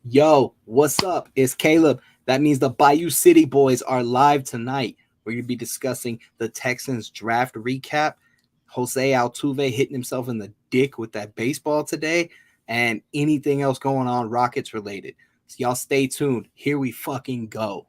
Yo, what's up? It's Caleb. That means the Bayou City boys are live tonight. We're going to be discussing the Texans draft recap. Jose Altuve hitting himself in the dick with that baseball today, and anything else going on Rockets related. So y'all stay tuned. Here we fucking go.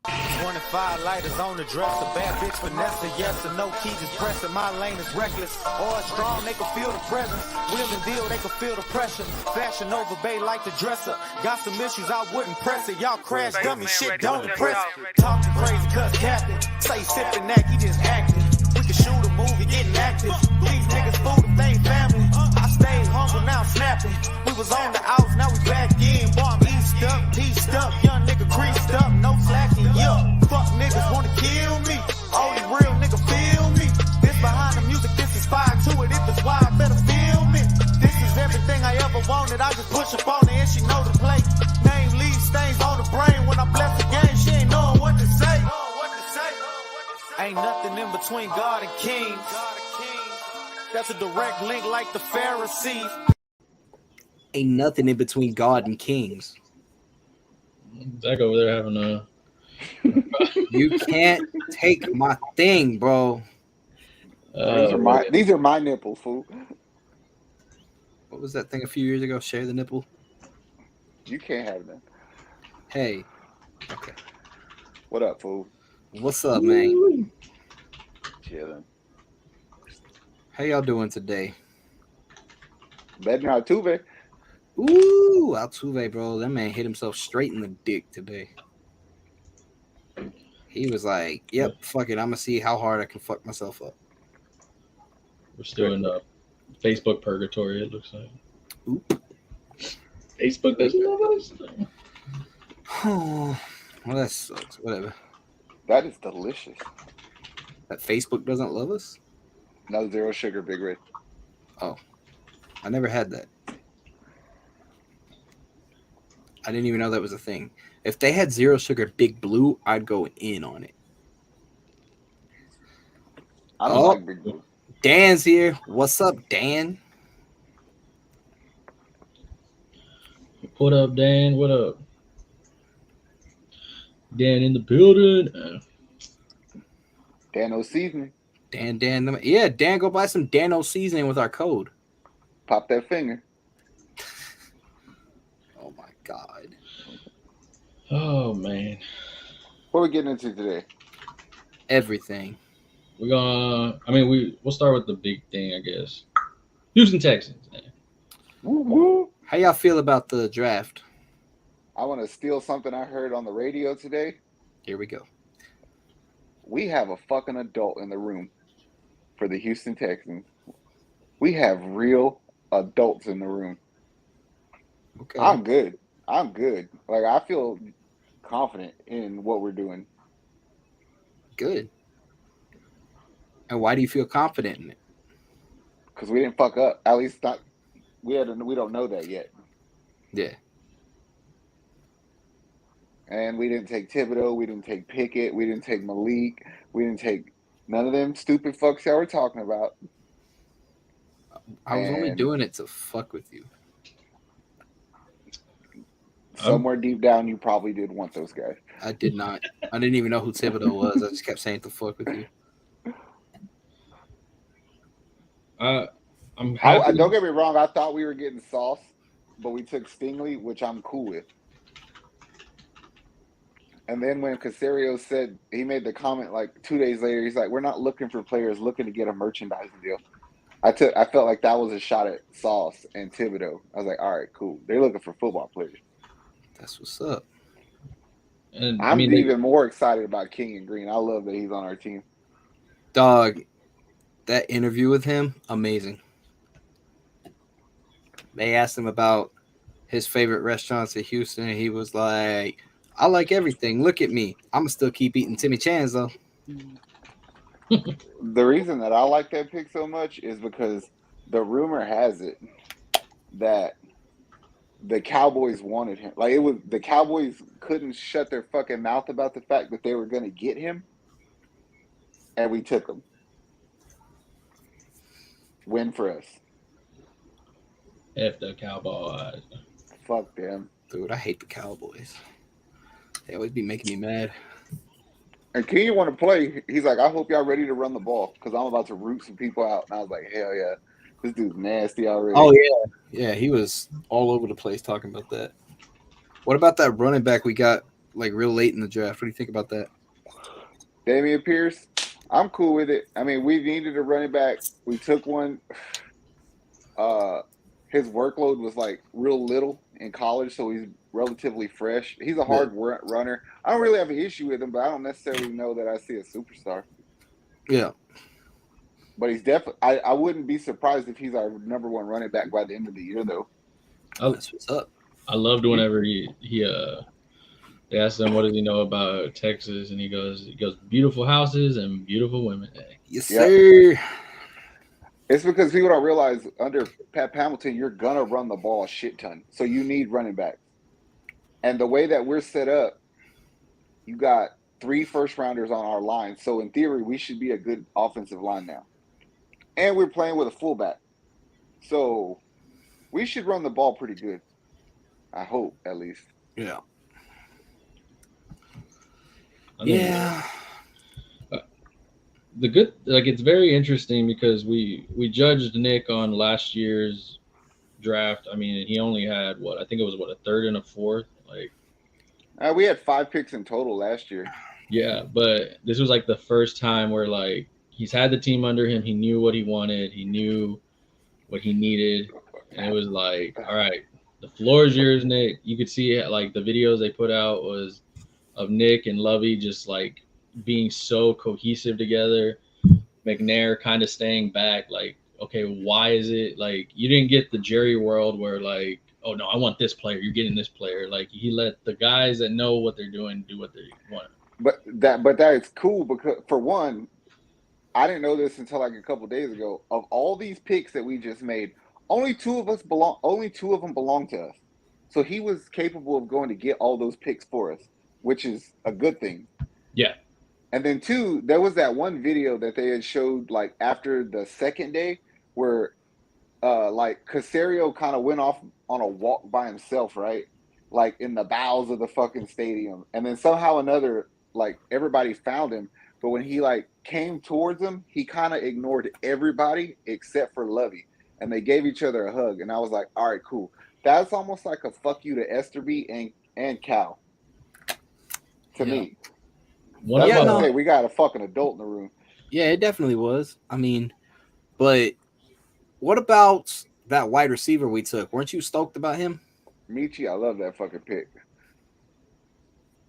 25 lighters on the dresser, bad bitch Vanessa, yes or no, keys is pressing, my lane is reckless, or strong, they can feel the presence, wheel and deal, they can feel the pressure, fashion over bay like the dresser, got some issues, I wouldn't press it, y'all crash dummy shit, don't impress it, talking crazy cuz captain, say sipping that, he just acting, we can shoot a movie, getting active, these niggas food if they ain't family, I stayed humble, now I'm snapping, we was on the outs, now we back in, boy I'm east up, pieced up, young nigga creased up, no slacking, yeah. Fuck niggas wanna kill me. Only real nigga feel me. This behind the music, this is fire to it. If it's wide, better feel me. This is everything I ever wanted. I just push up on it and she know the play. Name leaves stains on the brain. When I bless the game, she ain't knowing what to say. Ain't nothing in between God and kings. That's a direct link like the Pharisees. Ain't nothing in between God and kings. Zach over there having a. You can't take my thing, bro. These are my nipples, fool. What was that thing a few years ago? Share the nipple. You can't have them. Hey. Okay. What up, fool? What's up, man? Chilling. How y'all doing today? Better than Altuve. Ooh, Altuve, bro. That man hit himself straight in the dick today. He was like, yep, fuck it. I'm going to see how hard I can fuck myself up. We're still in the Facebook purgatory, it looks like. Oop. Facebook doesn't love us. Oh, well, that sucks. Whatever. That is delicious. That Facebook doesn't love us? No zero sugar, Big Red. Oh, I never had that. I didn't even know that was a thing. If they had zero sugar Big Blue, I'd go in on it. I don't like Big Blue. Dan's here. What's up, Dan? What up, Dan? What up? Dan in the building. Dano seasoning. Dan. Yeah, Dan, go buy some Dano seasoning with our code. Pop that finger. Oh, my God. Oh, man. What are we getting into today? Everything. We're gonna. We'll start with the big thing, I guess. Houston Texans. Woo woo. How y'all feel about the draft? I want to steal something I heard on the radio today. Here we go. We have a fucking adult in the room for the Houston Texans. We have real adults in the room. Okay. I'm good. Like, I feel confident in what we're doing. Good. And why do you feel confident in it? Because we didn't fuck up. At least not. We don't know that yet. Yeah. And we didn't take Thibodeau. We didn't take Pickett. We didn't take Malik. We didn't take none of them stupid fucks y'all were talking about. I was only doing it to fuck with you. Somewhere deep down, you probably did want those guys. I did not. I didn't even know who Thibodeau was. I just kept saying to fuck with you. I'm happy. Don't get me wrong. I thought we were getting sauce, but we took Stingley, which I'm cool with. And then when Casario said, he made the comment like 2 days later, he's like, we're not looking for players, looking to get a merchandising deal. I felt like that was a shot at Sauce and Thibodeau. I was like, all right, cool. They're looking for football players. That's what's up. And I'm even more excited about King and Green. I love that he's on our team. Dog, that interview with him, amazing. They asked him about his favorite restaurants in Houston, and he was like, I like everything. Look at me. I'm going to still keep eating Timmy Chan's, though. The reason that I like that pick so much is because the rumor has it that the Cowboys wanted him. Like, the Cowboys couldn't shut their fucking mouth about the fact that they were going to get him, and we took him. Win for us. F the Cowboys. Fuck them. Dude, I hate the Cowboys. They always be making me mad. And Keenan want to play. He's like, I hope y'all ready to run the ball because I'm about to root some people out. And I was like, hell yeah, this dude's nasty already. Oh yeah, he was all over the place talking about that. What about that running back we got like real late in the draft? What do you think about that? Damian Pierce, I'm cool with it. I mean, we needed a running back. We took one. His workload was like real little in college, so he's relatively fresh. He's a hard runner. I don't really have an issue with him, but I don't necessarily know that I see a superstar. Yeah. But he's definitely. I wouldn't be surprised if he's our number one running back by the end of the year, though. That's what's up. I loved whenever they asked him what does he know about Texas, and he goes beautiful houses and beautiful women. Yes, sir. It's because people don't realize under Pat Hamilton, you're gonna run the ball a shit ton, so you need running backs. And the way that we're set up, you got 3 first-rounders on our line, so in theory, we should be a good offensive line now. And we're playing with a fullback, so we should run the ball pretty good. I hope, at least. Yeah. Yeah. The good, like, it's very interesting because we judged Nick on last year's draft. I mean, he only had I think it was a third and a fourth. Like, we had 5 picks in total last year. Yeah, but this was like the first time where like he's had the team under him. He knew what he wanted. He knew what he needed, and it was like, all right, the floor is yours, Nick. You could see it, like the videos they put out was of Nick and Lovey just like being so cohesive together. McNair kind of staying back, like, okay, why is it like you didn't get the Jerry world where like, oh no, I want this player, you're getting this player. Like he let the guys that know what they're doing do what they want. But that is cool because for one, I didn't know this until like a couple of days ago. Of all these picks that we just made, only two of them belong to us. So he was capable of going to get all those picks for us, which is a good thing. Yeah. And then 2, there was that one video that they had showed like after the second day where like Casario kind of went off on a walk by himself, right? Like in the bowels of the fucking stadium. And then somehow another, like everybody found him. But when he like came towards him, he kind of ignored everybody except for Lovey. And they gave each other a hug. And I was like, all right, cool. That's almost like a fuck you to Esterby and Cal. To me. Say we got a fucking adult in the room. Yeah, it definitely was. I mean, but what about that wide receiver we took? Weren't you stoked about him? Michi, I love that fucking pick.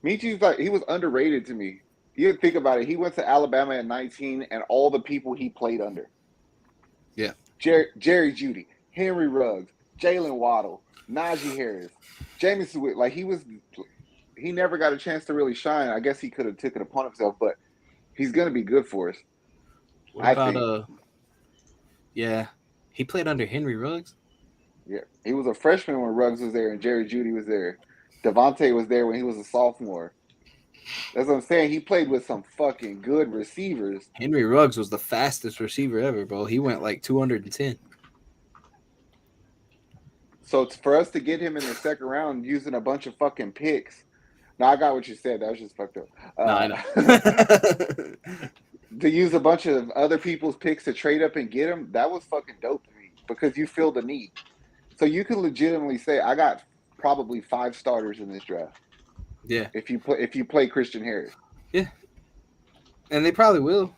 Michi's like, he was underrated to me. You think about it. He went to Alabama at 19 and all the people he played under. Yeah. Jerry Jeudy, Henry Ruggs, Jalen Waddle, Najee Harris, Jameson Witt. Like he never got a chance to really shine. I guess he could have taken it upon himself, but he's going to be good for us. What about, yeah, he played under Henry Ruggs? Yeah, he was a freshman when Ruggs was there and Jerry Jeudy was there. Devontae was there when he was a sophomore. That's what I'm saying. He played with some fucking good receivers. Henry Ruggs was the fastest receiver ever, bro. He went like 210. So for us to get him in the second round using a bunch of fucking picks. No, I got what you said. That was just fucked up. I know. To use a bunch of other people's picks to trade up and get him, that was fucking dope to me because you feel the need. So you can legitimately say, I got probably 5 starters in this draft. Yeah. If you play Christian Harris. Yeah. And they probably will.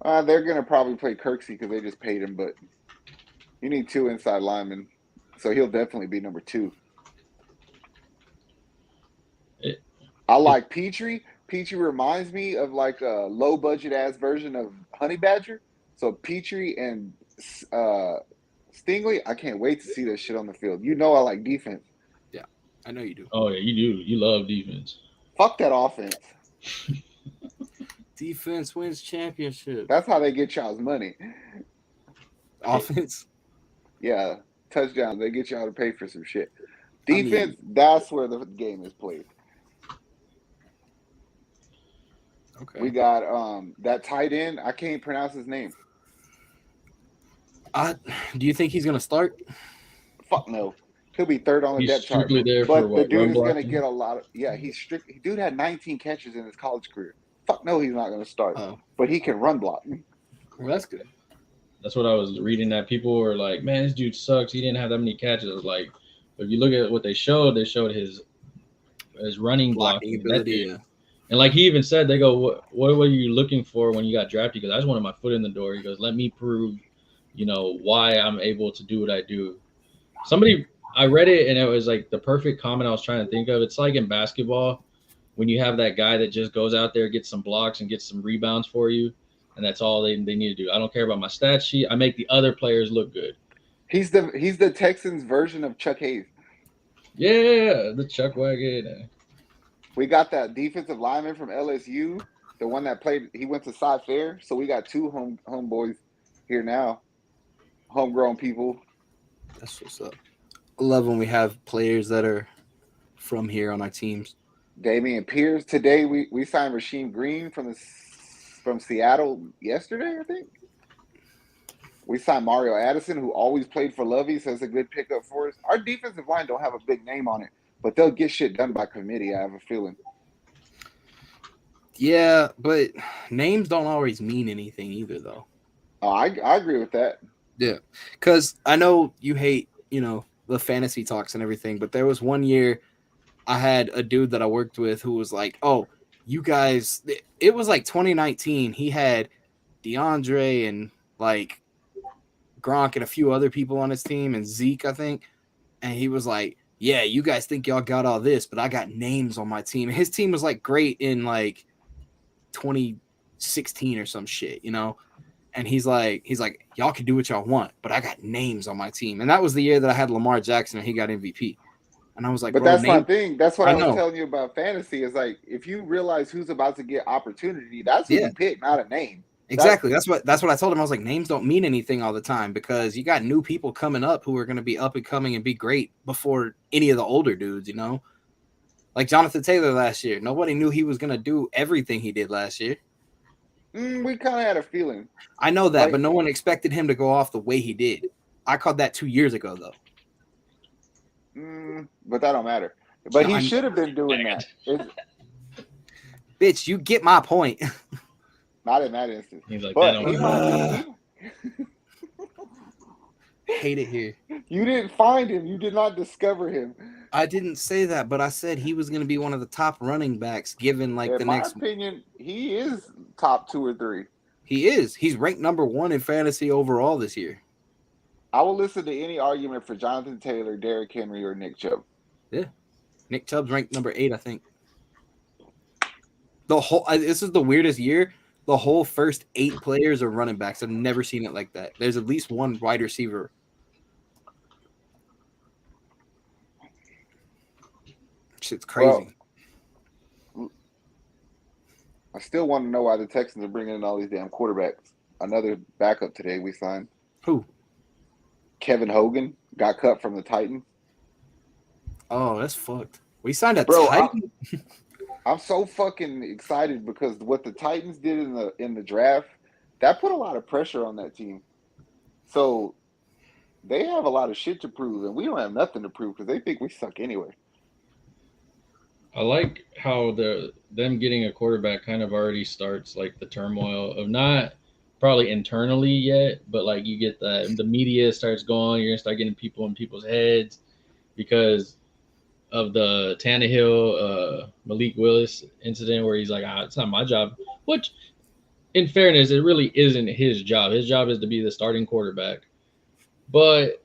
They're gonna probably play Kirksey because they just paid him, but you need 2 inside linemen, so he'll definitely be number 2. I like Petrie. Petrie reminds me of like a low budget ass version of Honey Badger. So Petrie and Stingley, I can't wait to see that shit on the field. You know I like defense. Yeah, I know you do. Oh yeah, you do. You love defense. Fuck that offense. Defense wins championship. That's how they get y'all's money. Offense? Yeah, touchdowns. They get y'all to pay for some shit. Defense, that's where the game is played. Okay. We got that tight end. I can't pronounce his name. Do you think he's gonna start? Fuck no. He'll be third on the He's depth chart. strictly there for But the what, dude run is going to blocking? get a lot of. Yeah, he's strict. Dude had 19 catches in his college career. Fuck no, he's not going to start. Oh, But he can run block. well, that's good. That's what I was reading. That people were like, "Man, this dude sucks. He didn't have that many catches." I was like, if you look at what they showed his running Blocking blocking. And that ability. dude, Yeah. and like he even said, they go, "What were you looking for when you got drafted?" Because I just wanted my foot in the door. He goes, "Let me prove, why I'm able to do what I do." I read it and it was like the perfect comment I was trying to think of. It's like in basketball when you have that guy that just goes out there, gets some blocks and gets some rebounds for you, and that's all they need to do. I don't care about my stat sheet. I make the other players look good. He's the Texans version of Chuck Hayes. Yeah, the Chuck Wagon. We got that defensive lineman from LSU, the one that played. He went to Cy Fair, so we got two homeboys here now, homegrown people. That's what's up. I love when we have players that are from here on our teams. Damian Pierce. Today we signed Rasheem Green from Seattle yesterday, I think. We signed Mario Addison, who always played for Lovey, so it's a good pickup for us. Our defensive line don't have a big name on it, but they'll get shit done by committee, I have a feeling. Yeah, but names don't always mean anything either, though. Oh, I agree with that. Yeah, because I know you hate, the fantasy talks and everything, but there was one year I had a dude that I worked with who was like, oh, you guys, it was like 2019. He had DeAndre and like Gronk and a few other people on his team and Zeke, I think. And he was like, yeah, you guys think y'all got all this, but I got names on my team. And his team was like great in like 2016 or some shit, And he's like, y'all can do what y'all want, but I got names on my team. And that was the year that I had Lamar Jackson and he got MVP. And I was like, but bro, that's my thing. That's what I was know. telling you about fantasy. Is like if you realize who's about to get opportunity, that's who Yeah. you pick, not a name. Exactly. That's what I told him. I was like, names don't mean anything all the time because you got new people coming up who are going to be up and coming and be great before any of the older dudes, Like Jonathan Taylor last year. Nobody knew he was going to do everything he did last year. We kind of had a feeling. I know that, but no one expected him to go off the way he did. I called that 2 years ago, though. But that don't matter. But he should have been doing that. Bitch, you get my point. Not in that instance. He's like, but hate it here. You didn't find him. You did not discover him. I didn't say that, but I said he was going to be one of the top running backs given like in my opinion, he is top 2 or 3. He is. He's ranked number 1 in fantasy overall this year. I will listen to any argument for Jonathan Taylor, Derrick Henry, or Nick Chubb. Yeah. Nick Chubb's ranked number 8, I think. This is the weirdest year. The whole first 8 players are running backs. I've never seen it like that. There's at least one wide receiver. Shit's crazy. Well, I still want to know why the Texans are bringing in all these damn quarterbacks. Another backup today we signed. Who? Kevin Hogan got cut from the Titans. Oh, that's fucked. We signed a Titan. I'm so fucking excited because what the Titans did in the draft, that put a lot of pressure on that team. So they have a lot of shit to prove, and we don't have nothing to prove because they think we suck anyway. I like how them getting a quarterback kind of already starts like the turmoil of not probably internally yet, but like you get the media starts going, you're gonna start getting people in people's heads because of the Tannehill Malik Willis incident where he's like, it's not my job. Which, in fairness, it really isn't his job. His job is to be the starting quarterback. But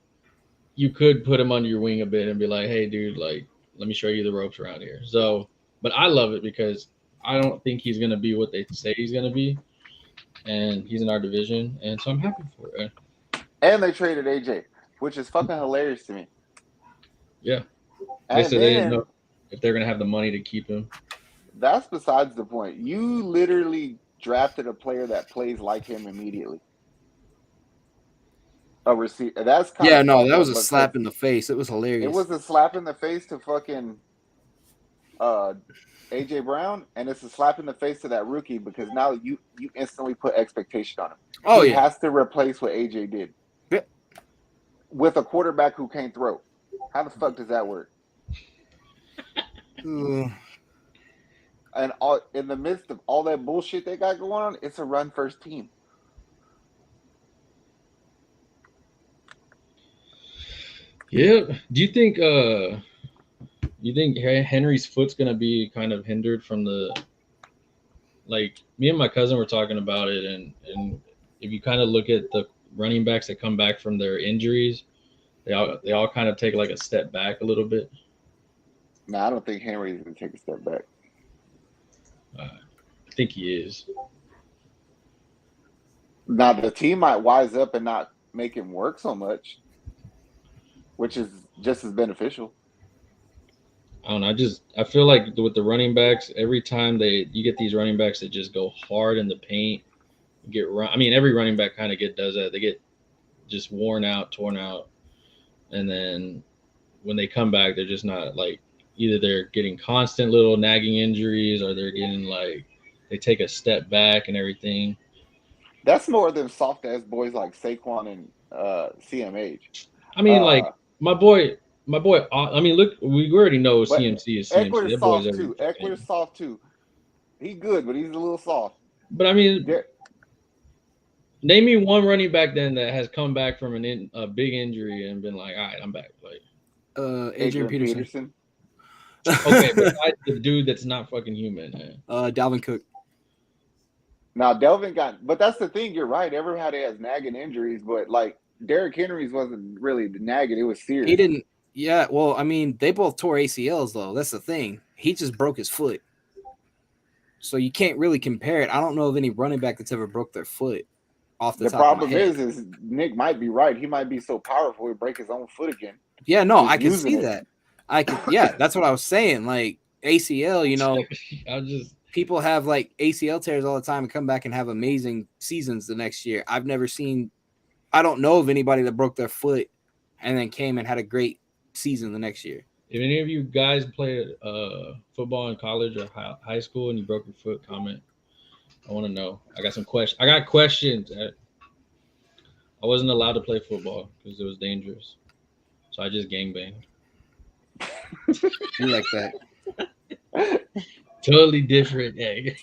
you could put him under your wing a bit and be like, hey, dude, like, let me show you the ropes around here. So, but I love it because I don't think he's going to be what they say he's going to be. And he's in our division. And so I'm happy for it. And they traded AJ, which is fucking hilarious to me. Yeah. They said they didn't know if they're going to have the money to keep him. That's besides the point. You literally drafted a player that plays like him immediately. A receiver. That's kind of that was a slap in the face. It was hilarious. It was a slap in the face to fucking AJ Brown, and it's a slap in the face to that rookie because now you instantly put expectation on him. He has to replace what AJ did. Yeah. With a quarterback who can't throw. How the fuck does that work? Ugh. And all in the midst of all that bullshit they got going on, it's a run first team. Yeah. Do you think Henry's foot's gonna be kind of hindered from the like me and my cousin were talking about it and if you kind of look at the running backs that come back from their injuries, they all kind of take like a step back a little bit. No, I don't think Henry's gonna take a step back. I think he is. Now the team might wise up and not make him work so much, which is just as beneficial. I don't know. I feel like with the running backs, every time you get these running backs that just go hard in the paint, get run. I mean, every running back kind of does that. They get just worn out, torn out, and then when they come back, they're just not like either they're getting constant little nagging injuries or they're getting like they take a step back and everything. That's more than soft ass boys like Saquon and CMH. I mean, like my boy. I mean, look, we already know But CMC is CMC. Eckler's That boy's soft too. Eckler's soft too. He's good, but he's a little soft. But I mean, They're- name me one running back then that has come back from a big injury and been like, all right, I'm back. Like, Adrian Peterson. Okay, besides the dude that's not fucking human. Man. Dalvin Cook. Now Delvin but that's the thing. You're right. Everybody has nagging injuries, but like Derrick Henry's wasn't really nagging. It was serious. He didn't. Yeah, well, I mean, they both tore ACLs though. That's the thing. He just broke his foot, so you can't really compare it. I don't know of any running back that's ever broke their foot. Off the top problem of my head. is Nick might be right. He might be so powerful he'll break his own foot again. Yeah, no, I can using see it. that. I could. Yeah, that's what I was saying. Like ACL, you know, people have like ACL tears all the time and come back and have amazing seasons the next year. I've never seen. I don't know of anybody that broke their foot and then came and had a great season the next year. If any of you guys played football in college or high school and you broke your foot, comment. I want to know. I got some questions. I got questions. I wasn't allowed to play football because it was dangerous, so I just gangbanged. You like that? Totally different. Hey.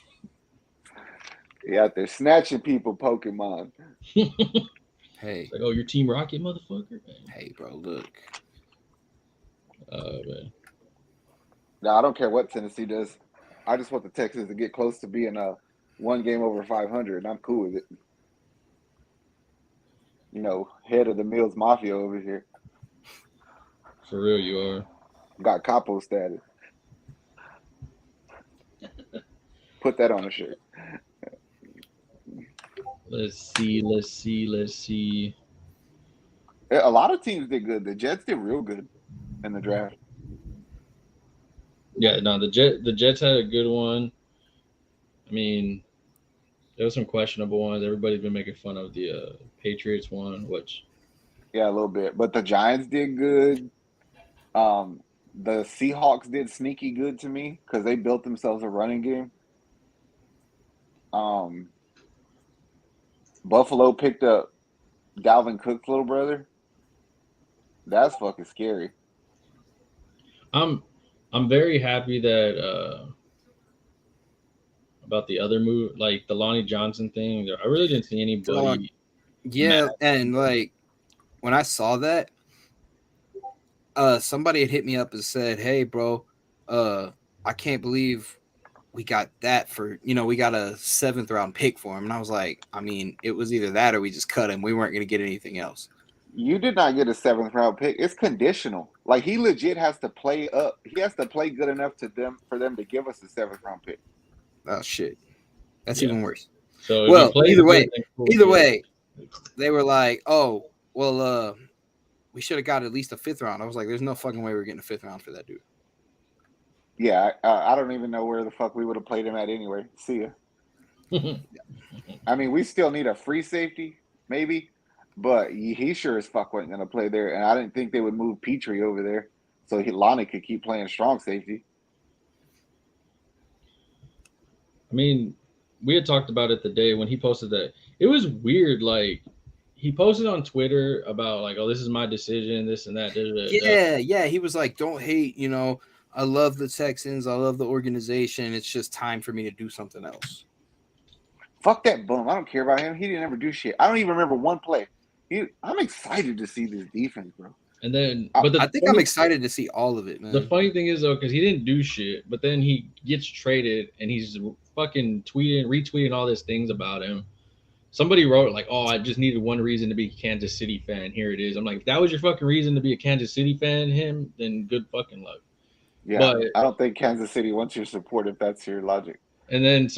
Yeah, they're snatching people Pokemon. Hey. Like, oh, you're Team Rocket, motherfucker? Hey, bro, look. Man. No, I don't care what Tennessee does. I just want the Texans to get close to being one game over 500, and I'm cool with it. You know, head of the Mills Mafia over here. For real, you are. Got capo status. Put that on a shirt. Let's see. A lot of teams did good. The Jets did real good in the draft. Yeah, no, the Jets had a good one. I mean, there was some questionable ones. Everybody's been making fun of the Patriots one, which yeah, a little bit. But the Giants did good. The Seahawks did sneaky good to me because they built themselves a running game. Buffalo picked up Dalvin Cook's little brother. That's fucking scary. I'm very happy that about the other move, like the Lonnie Johnson thing. I really didn't see anybody. Yeah, and like when I saw that, somebody had hit me up and said, "Hey, bro, I can't believe we got that for, we got a 7th round pick for him." And I was like, I mean, it was either that or we just cut him. We weren't going to get anything else. You did not get a 7th round pick. It's conditional. Like he legit has to play up. He has to play good enough for them to give us a 7th round pick. Oh shit, that's even worse. So well, either way, they were like, "Oh, well, we should have got at least a 5th round." I was like, "There's no fucking way we're getting a 5th round for that dude." Yeah, I don't even know where the fuck we would have played him at anyway. See ya. I mean, we still need a free safety, maybe, but he sure as fuck wasn't going to play there. And I didn't think they would move Petrie over there so Lonnie could keep playing strong safety. I mean, we had talked about it the day when he posted that. It was weird, like, he posted on Twitter about like, oh, this is my decision, this and that. Da, da, da. Yeah. He was like, don't hate, I love the Texans. I love the organization. It's just time for me to do something else. Fuck that bum. I don't care about him. He didn't ever do shit. I don't even remember one play. I'm excited to see this defense, bro. And then, I think I'm excited to see all of it, man. The funny thing is though, because he didn't do shit, but then he gets traded and he's fucking retweeting all these things about him. Somebody wrote like, "Oh, I just needed one reason to be a Kansas City fan. Here it is." I'm like, if that was your fucking reason to be a Kansas City fan, then good fucking luck. Yeah, but I don't think Kansas City wants your support if that's your logic. And then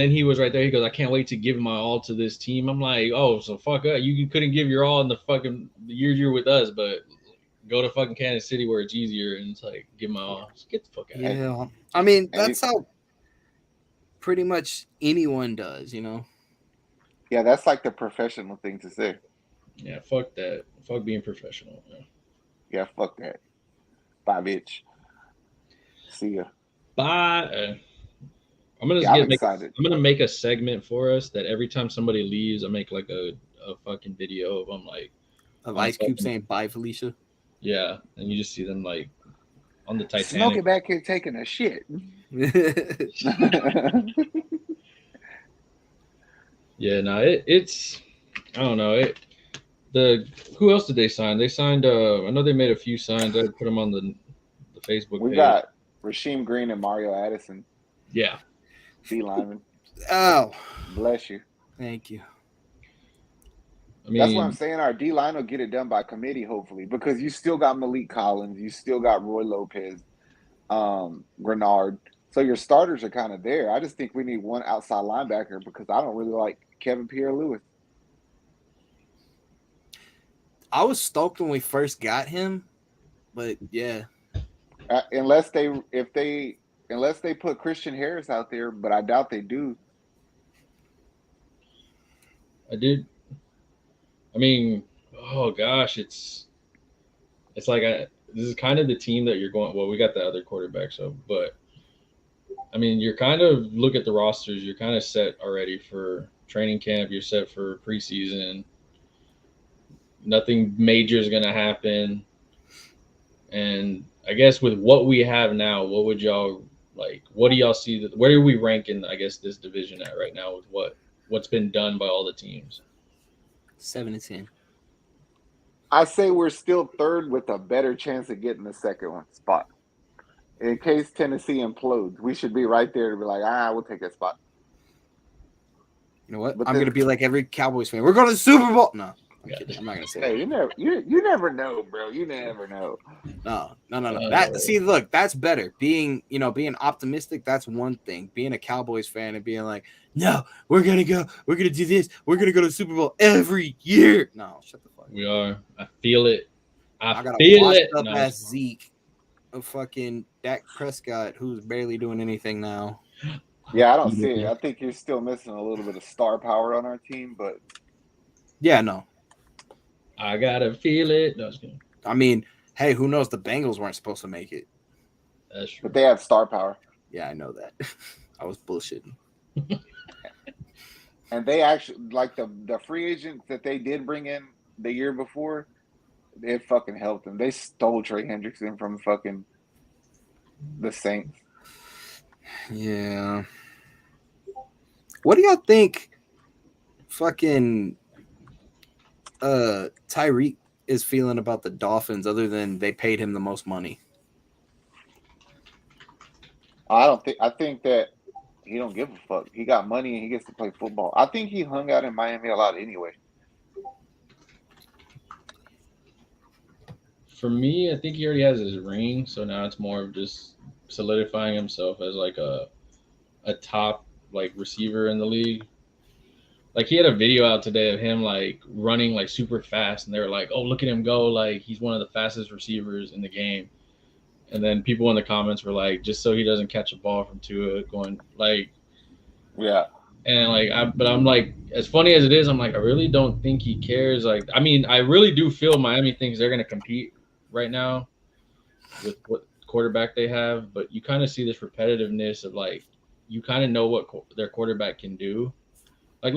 he was right there. He goes, "I can't wait to give my all to this team." I'm like, "Oh, so fuck up. You couldn't give your all in the years you're with us, but go to fucking Kansas City where it's easier." And it's like, give my all. Just get the fuck out. Yeah, I mean that's how pretty much anyone does, Yeah, that's like the professional thing to say. Yeah, fuck that. Fuck being professional. Yeah, fuck that. Bye, bitch. See ya. Bye. I'm gonna make a segment for us that every time somebody leaves, I make like a fucking video of them like of Ice Cube saying bye, Felicia. Yeah, and you just see them like on the Titanic. Smoking back here taking a shit. Yeah, no, it's I don't know. Who else did they sign? They signed I know they made a few signs. I put them on the Facebook page. We got Rasheem Green and Mario Addison. Yeah. D lineman. Oh. Bless you. Thank you. I mean, that's what I'm saying. Our D line will get it done by committee, hopefully, because you still got Malik Collins, you still got Roy Lopez, Grenard. So your starters are kind of there. I just think we need one outside linebacker because I don't really like Kevin Pierre-Louis. I was stoked when we first got him, but yeah. Unless they put Christian Harris out there, but I doubt they do. I mean, oh gosh, it's like this is kind of the team that you're going. Well, we got the other quarterback, but I mean, you're kind of look at the rosters. You're kind of set already for training camp. You're set for preseason. Nothing major is gonna happen, and I guess with what we have now, what would y'all like? What do y'all see? Where do we rank in? I guess this division at right now with what's been done by all the teams. 7-10. I say we're still third with a better chance of getting the second one spot. In case Tennessee implodes, we should be right there to be like, we'll take that spot. You know what? I'm going to be like every Cowboys fan. We're going to the Super Bowl. No, I'm kidding. I'm not going to say that. You never know, bro. You never know. No. Look, that's better. Being optimistic, that's one thing. Being a Cowboys fan and being like, no, we're going to do this. We're going to go to the Super Bowl every year. No, shut the fuck up. We are. I feel it. I got a washed up ass Zeke of fucking Dak Prescott, who's barely doing anything now. Yeah, I don't see it. I think you're still missing a little bit of star power on our team, but yeah, no. I gotta feel it. No, I mean, hey, who knows? The Bengals weren't supposed to make it. That's true. But they have star power. Yeah, I know that. I was bullshitting. And they actually, like the free agents that they did bring in the year before, it fucking helped them. They stole Trey Hendrickson from fucking the Saints. Yeah. What do y'all think fucking Tyreek is feeling about the Dolphins other than they paid him the most money? I think that he don't give a fuck. He got money and he gets to play football. I think he hung out in Miami a lot anyway. For me, I think he already has his ring, so now it's more of just solidifying himself as like a top like receiver in the league. Like he had a video out today of him like running like super fast, and they were like, "Oh, look at him go! Like he's one of the fastest receivers in the game." And then people in the comments were like, "Just so he doesn't catch a ball from Tua," going like, "Yeah." And like, I'm like, as funny as it is, I'm like, I really don't think he cares. Like, I mean, I really do feel Miami thinks they're gonna compete right now with what quarterback they have, but you kind of see this repetitiveness of like, you kind of know what their quarterback can do. Like,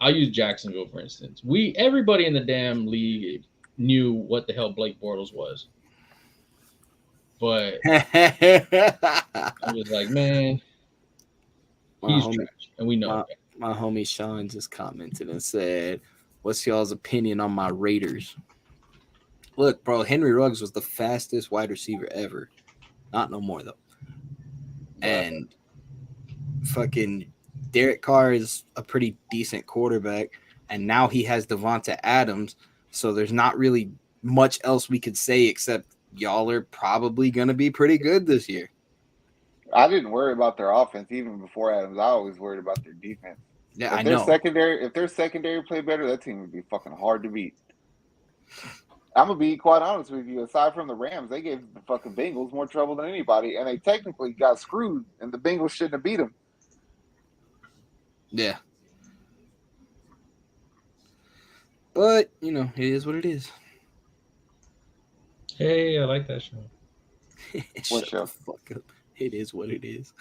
I'll use Jacksonville, for instance. Everybody in the damn league knew what the hell Blake Bortles was. But I was like, man, he's trash. And we know that. My homie Sean just commented and said, what's y'all's opinion on my Raiders? Look, bro, Henry Ruggs was the fastest wide receiver ever. Not no more, though. And fucking Derek Carr is a pretty decent quarterback. And now he has Devonta Adams. So there's not really much else we could say except y'all are probably going to be pretty good this year. I didn't worry about their offense even before Adams. I always worried about their defense. Yeah, if I their know. If their secondary play better, that team would be fucking hard to beat. I'm gonna be quite honest with you. Aside from the Rams, they gave the fucking Bengals more trouble than anybody, and they technically got screwed. And the Bengals shouldn't have beat them. Yeah, but you know, it is what it is. Hey, I like that show. What show? The fuck up. It is what it is.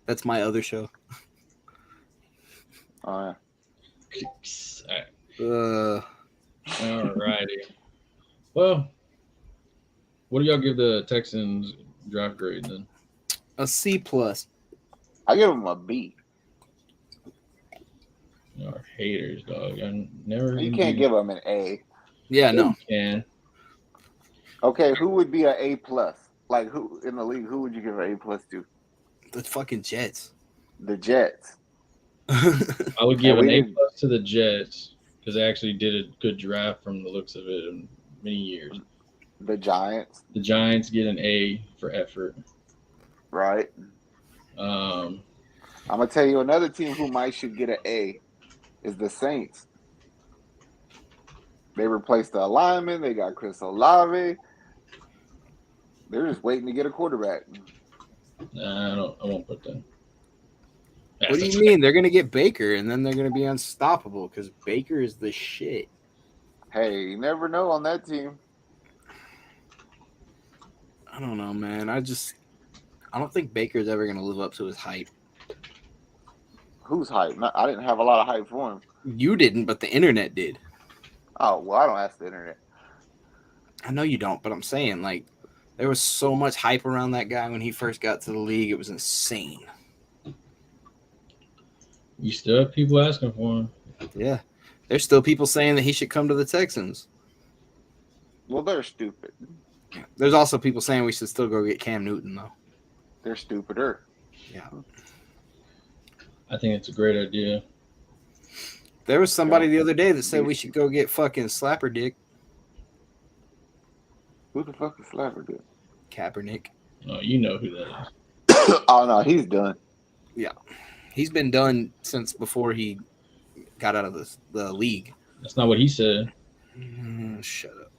That's my other show. Oh yeah. Alrighty. Well, what do y'all give the Texans draft grade then? A C+. I give them a B. Y'all are haters, dog. I never. You can't give them an A. Yeah, no. You can. Okay, who would be an A+? Like, who in the league? Who would you give an A+ to? The fucking Jets. The Jets. I would give an A+ to the Jets because they actually did a good draft from the looks of it in many years. The Giants. The Giants get an A for effort. Right. I'm gonna tell you another team who should get an A is the Saints. They replaced the lineman. They got Chris Olave. They're just waiting to get a quarterback. Nah, I won't put them. What do you mean? They're going to get Baker, and then they're going to be unstoppable because Baker is the shit. Hey, you never know on that team. I don't know, man. I don't think Baker's ever going to live up to his hype. Who's hype? I didn't have a lot of hype for him. You didn't, but the internet did. Oh, well, I don't ask the internet. I know you don't, but I'm saying, like, there was so much hype around that guy when he first got to the league. It was insane. You still have people asking for him. Yeah. There's still people saying that he should come to the Texans. Well, they're stupid. There's also people saying we should still go get Cam Newton, though. They're stupider. Yeah. I think it's a great idea. There was somebody the other day that said we should go get fucking Slapper Dick. Who the fuck is Slapper Dick? Kaepernick. Oh, you know who that is. Oh, no, he's done. Yeah. He's been done since before he got out of the league. That's not what he said. Shut up.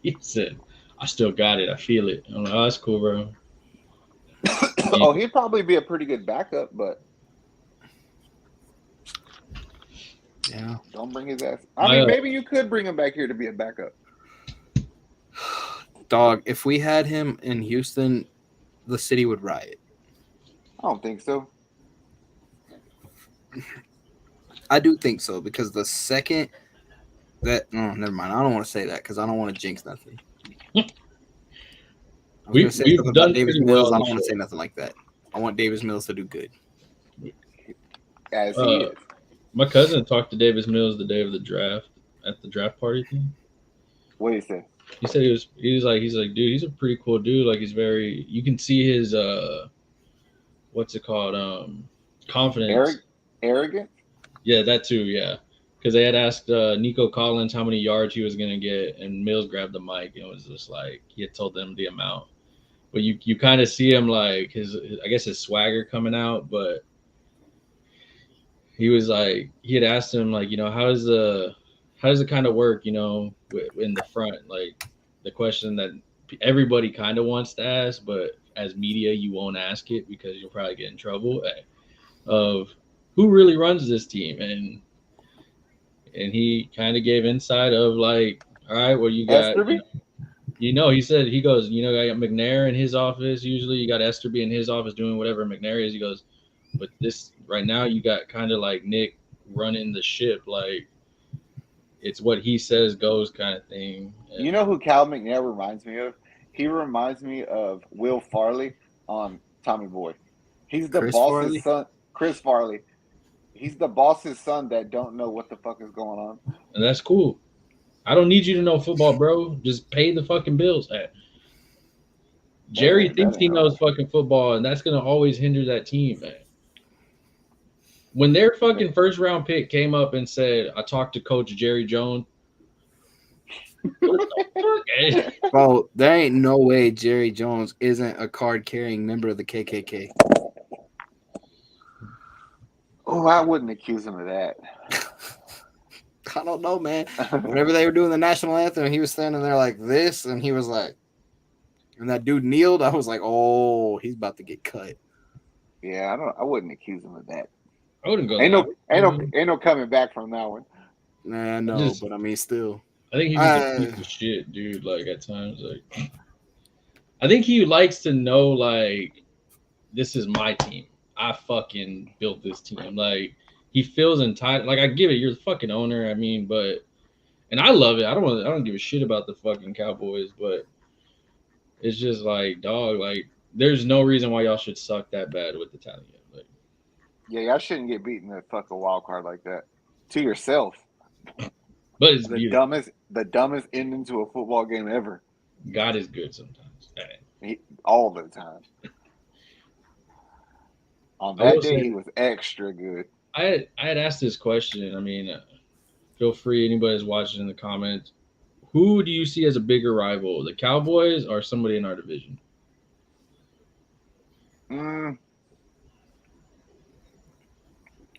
He said, I still got it. I feel it. I'm like, oh, that's cool, bro. Oh, he'd probably be a pretty good backup, but yeah, don't bring his ass. I mean, maybe you could bring him back here to be a backup. Dog, if we had him in Houston, the city would riot. I don't think so. I do think so because the second that never mind. I don't want to say that because I don't want to jinx nothing. We've done Davis pretty Mills. well. I don't want to say nothing like that. I want Davis Mills to do good. As he is. My cousin talked to Davis Mills the day of the draft at the draft party thing. What did he say? He said he's like, dude, he's a pretty cool dude. Like, you can see his what's it called? Confidence. Arrogant? Yeah, that too, yeah. Because they had asked Nico Collins how many yards he was gonna get, and Mills grabbed the mic and was just like, he had told them the amount. But you kind of see him like his I guess his swagger coming out, but he was like, he had asked him like, you know, how does it kind of work, you know, in the front, like the question that everybody kind of wants to ask, but as media you won't ask it because you'll probably get in trouble, of who really runs this team, and he kind of gave insight of like, all right, well, you got, he said, you got McNair in his office. Usually you got Esterby in his office doing whatever McNair is. He goes, But this right now, you got kind of like Nick running the ship, like it's what he says goes kind of thing. You know who Cal McNair reminds me of? He reminds me of Will Farley on Tommy Boy. He's the Chris boss's Farley? son. Chris Farley. He's the boss's son that don't know what the fuck is going on. And that's cool. I don't need you to know football, bro. Just pay the fucking bills. Jerry thinks That he ain't knows hard. fucking football, and that's gonna always hinder that team, man. When their fucking first round pick came up and said, "I talked to Coach Jerry Jones," what the fuck? Bro, there ain't no way Jerry Jones isn't a card-carrying member of the KKK. Oh, I wouldn't accuse him of that. I don't know, man. Whenever they were doing the national anthem, he was standing there like this, and he was like, and that dude kneeled. I was like, oh, he's about to get cut. Yeah, I wouldn't accuse him of that. I wouldn't go. Ain't no coming back from that one. Nah, no, but I mean, still. I think he's just a piece of shit, dude. Like at times, like I think he likes to know, like, this is my team. I fucking built this team. Like he feels entitled. Like I give it, you're the fucking owner. I mean, but and I love it. I don't give a shit about the fucking Cowboys, but it's just like, dog, like there's no reason why y'all should suck that bad with the talent. Like, yeah, y'all shouldn't get beaten a fucking wild card like that to yourself. but it's the dumbest ending to a football game ever. God is good sometimes. All the time. On that day, he was extra good. I had asked this question. I mean, feel free, anybody that's watching in the comments. Who do you see as a bigger rival, the Cowboys or somebody in our division?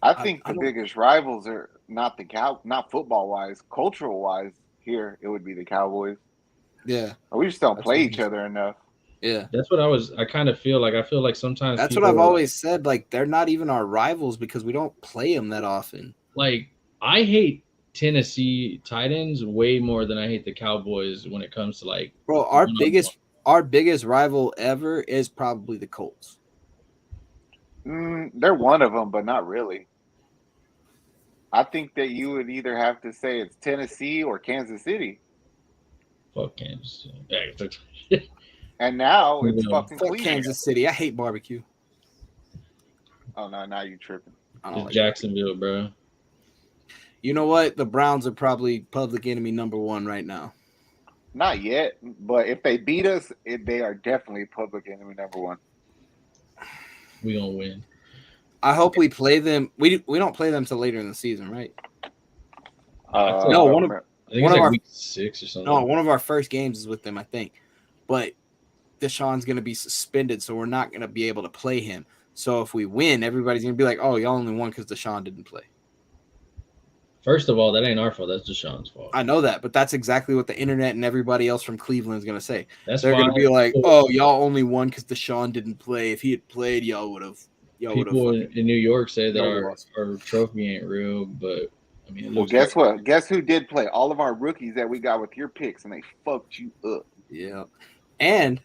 I think the biggest rivals are not not football wise, cultural wise. Here, it would be the Cowboys. Yeah, we just don't play each other enough. Yeah, that's what I kind of feel like. I feel like sometimes that's what I've always said. Like they're not even our rivals because we don't play them that often. Like I hate Tennessee Titans way more than I hate the Cowboys when it comes to like. Bro, our biggest rival ever is probably the Colts. They're one of them, but not really. I think that you would either have to say it's Tennessee or Kansas City. Fuck Kansas City. And now it's fucking Cleveland. Kansas City. I hate barbecue. Oh no, now you tripping. It's like Jacksonville, bro. You know what? The Browns are probably public enemy number 1 right now. Not yet, but if they beat us, they are definitely public enemy number 1. We gonna win. I hope we play them. We don't play them till later in the season, right? No, one of our week 6 or something. No, one of our first games is with them, I think. But Deshaun's going to be suspended, so we're not going to be able to play him. So if we win, everybody's going to be like, "Oh, y'all only won because Deshaun didn't play." First of all, that ain't our fault. That's Deshaun's fault. I know that, but that's exactly what the internet and everybody else from Cleveland is going to say. They're going to be like, "Oh, y'all only won because Deshaun didn't play. If he had played, y'all would have." People in New York say that our trophy ain't real, but I mean, well, guess what? Guess who did play? All of our rookies that we got with your picks, and they fucked you up. Yeah, and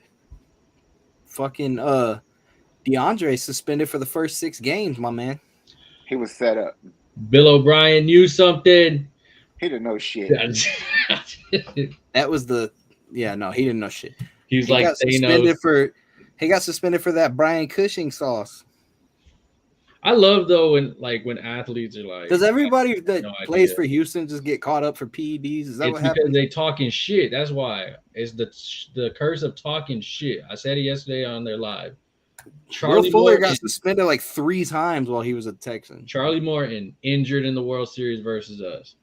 fucking DeAndre suspended for the first 6 games, my man. He was set up. Bill O'Brien knew something. He didn't know shit. That was he didn't know shit. He got suspended for that Brian Cushing sauce. I love though when athletes are like, does everybody that plays for Houston just get caught up for PEDs? Is that what happens? Because they talking shit. That's why. It's the curse of talking shit. I said it yesterday on their live. Charlie Fuller got suspended like 3 times while he was a Texan. Charlie Morton injured in the World Series versus us.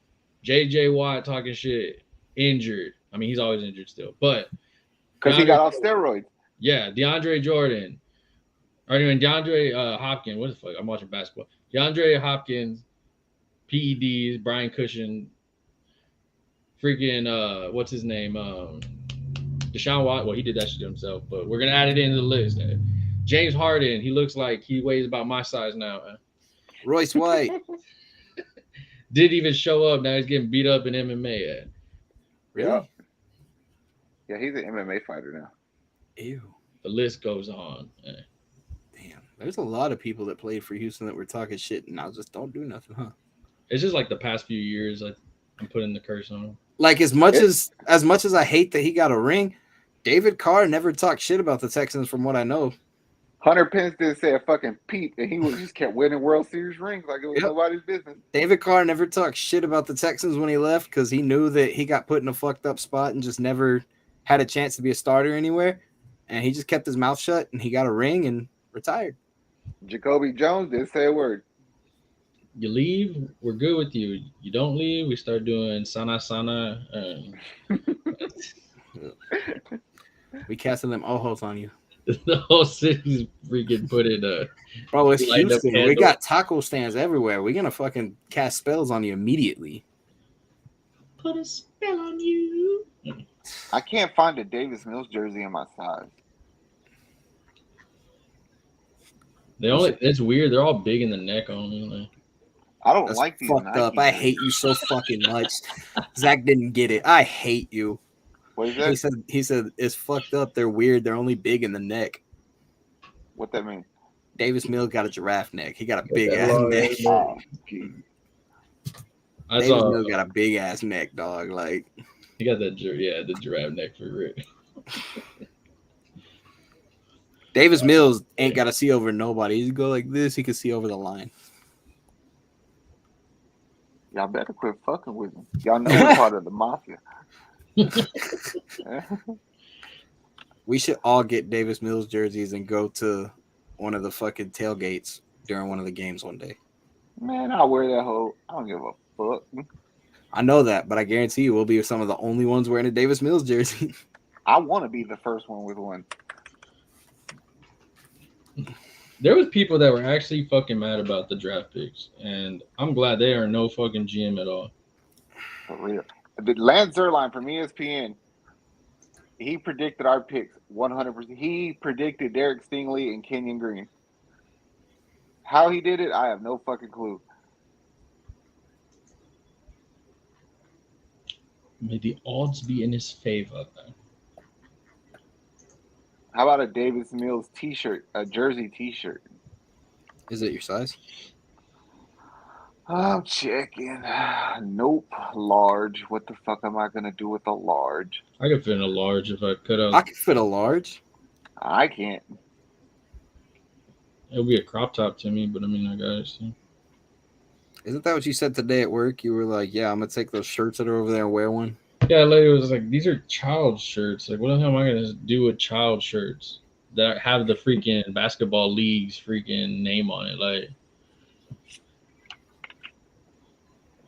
JJ Watt talking shit, injured. I mean, he's always injured still, but because he got off steroids. Yeah, DeAndre Jordan. Or anyway, DeAndre Hopkins. What the fuck? I'm watching basketball. DeAndre Hopkins, PEDs, Brian Cushing, freaking what's his name? Deshaun Watt. Well, he did that shit to himself, but we're gonna add it into the list. James Harden. He looks like he weighs about my size now. Royce White didn't even show up. Now he's getting beat up in MMA. Really? Yeah, he's an MMA fighter now. Ew. The list goes on. Damn. There's a lot of people that played for Houston that were talking shit, and now just don't do nothing, huh? It's just like the past few years, I'm putting the curse on him. Like as much as I hate that he got a ring, David Carr never talked shit about the Texans, from what I know. Hunter Pence didn't say a fucking peep, and he just kept winning World Series rings like it was nobody's business. David Carr never talked shit about the Texans when he left because he knew that he got put in a fucked up spot and just never had a chance to be a starter anywhere. And he just kept his mouth shut, and he got a ring and retired. Jacoby Jones didn't say a word. You leave, we're good with you. You don't leave, we start doing sana. We casting them ojos on you. The whole city's freaking put in Bro, it's Houston. We got taco stands everywhere. We're gonna fucking cast spells on you immediately. Put a spell on you. I can't find a Davis Mills jersey in my size. It's weird. They're all big in the neck only. Like. I don't like these. Fucked Nike up. I hate you so fucking much. Zach didn't get it. I hate you. What is that? He said it's fucked up. They're weird. They're only big in the neck. What that mean? Davis Mills got a giraffe neck. He got a big ass neck. Oh, Davis Mills got a big ass neck, dog. Like he got the giraffe neck for real. Davis Mills ain't got to see over nobody. He go like this. He can see over the line. Y'all better quit fucking with him. Y'all know we're part of the mafia. We should all get Davis Mills jerseys and go to one of the fucking tailgates during one of the games one day. Man, I'll wear that whole. I don't give a fuck. I know that, but I guarantee you we'll be some of the only ones wearing a Davis Mills jersey. I want to be the first one with one. There was people that were actually fucking mad about the draft picks, and I'm glad they are no fucking GM at all. For real. The Lance Zierlein from ESPN, he predicted our picks 100%. He predicted Derek Stingley and Kenyon Green. How he did it, I have no fucking clue. May the odds be in his favor. How about a Davis Mills t-shirt, a jersey t-shirt? Is it your size? I'm checking. Nope. Large. What the fuck am I going to do with a large? I could fit in a large if I could have. I could fit a large. I can't. It'll be a crop top to me, but I mean, I guess. Yeah. Isn't that what you said today at work? You were like, yeah, I'm going to take those shirts that are over there and wear one. Yeah, lady was like, these are child shirts. Like, what the hell am I going to do with child shirts that have the freaking basketball league's freaking name on it? Like,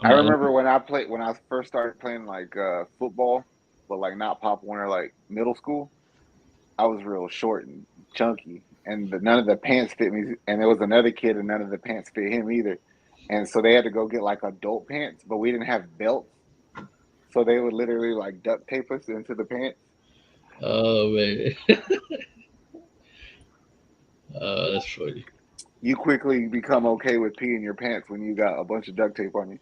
I remember when I first started playing like football, but like not Pop Warner, like middle school. I was real short and chunky, and none of the pants fit me. And there was another kid, and none of the pants fit him either. And so they had to go get like adult pants, but we didn't have belts, so they would literally like duct tape us into the pants. Oh man, that's funny. You quickly become okay with peeing your pants when you got a bunch of duct tape on you.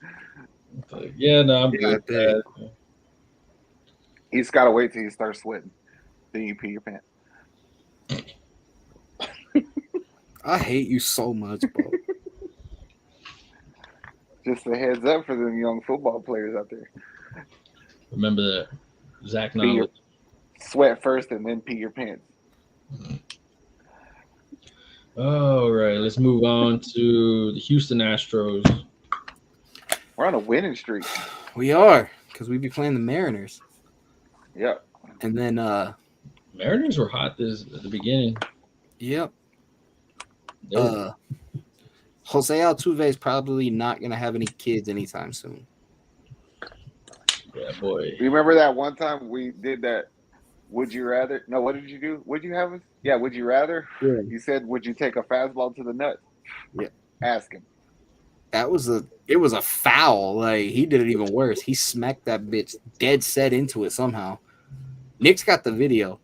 Yeah, no, I'm good. You just gotta wait till you start sweating, then you pee your pants. I hate you so much, bro. Just a heads up for them young football players out there. Remember that, Zach Knowledge. Sweat first and then pee your pants. All right, let's move on to the Houston Astros. We're on a winning streak. We are, because we be playing the Mariners. Yep. And then Mariners were hot at the beginning. Yep. Jose Altuve is probably not going to have any kids anytime soon. Yeah, boy. You remember that one time we did that? Would you rather? No, what did you do? Would you have us? Yeah, would you rather? Yeah. You said, would you take a fastball to the nuts? Yeah. Ask him. It was a foul. Like, he did it even worse. He smacked that bitch dead set into it somehow. Nick's got the video.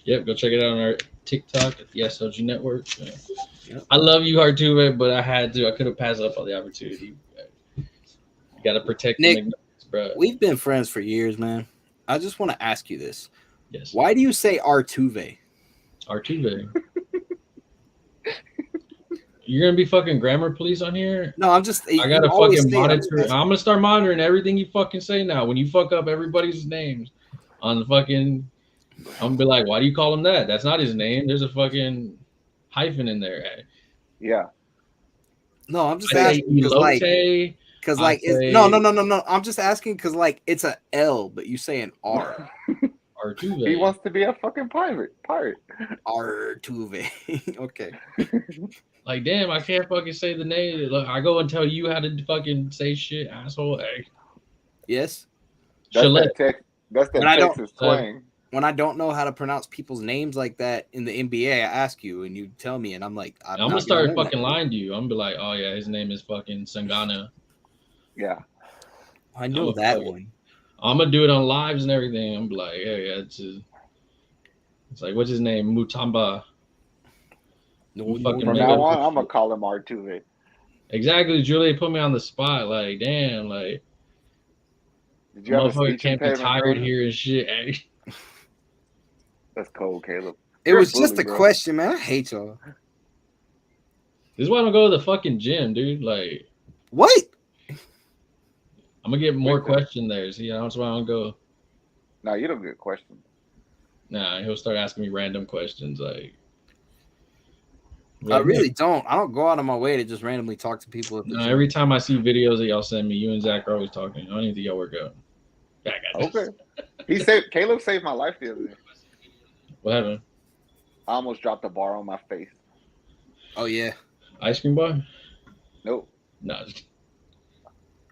Yep, go check it out on our TikTok at the SLG Network. Yep. I love you, Altuve, but I had to. I could have passed up on the opportunity. You got to protect Nick, bro. We've been friends for years, man. I just want to ask you this. Yes. Why do you say Altuve? Altuve. You're gonna be fucking grammar police on here? No, I'm just. I gotta you always fucking say it, monitor. I'm gonna start monitoring everything you fucking say now. When you fuck up everybody's names on the fucking, I'm gonna be like, why do you call him that? That's not his name. There's a fucking hyphen in there. Yeah. No, I'm just I say asking elote. because I like, say no. I'm just asking because like it's a L, but you say an R. Artuve. He wants to be a fucking pirate. Artuve. Okay. Like, damn, I can't fucking say the name. Look, I go and tell you how to fucking say shit, asshole. Hey. Yes. Gillette. That's that Texas twang. When I don't know how to pronounce people's names like that in the NBA, I ask you and you tell me, and I'm like, I'm gonna start fucking lying to you. I'm gonna be like, oh yeah, his name is fucking Sangana. Yeah. I know that one. I'm gonna do it on lives and everything. I'm like, hey, it's like, what's his name? Mutamba. From now on, I'm gonna call him Artuve. Exactly, Julie put me on the spot. Like, damn, like, did you have a speech can't be tired here and shit. That's cold, Caleb. It was just a question, man. I hate y'all. This is why I don't go to the fucking gym, dude. Like, what? I'm gonna get more questions there. See, that's why I don't go. No, you don't get questions. Nah, he'll start asking me random questions. Like, I really don't. I don't go out of my way to just randomly talk to people. No, every time I see videos that y'all send me, you and Zach are always talking. I don't even think y'all work out. Yeah, I got this. Okay. Caleb saved my life the other day. What happened? I almost dropped a bar on my face. Oh yeah. Ice cream bar? Nope. No.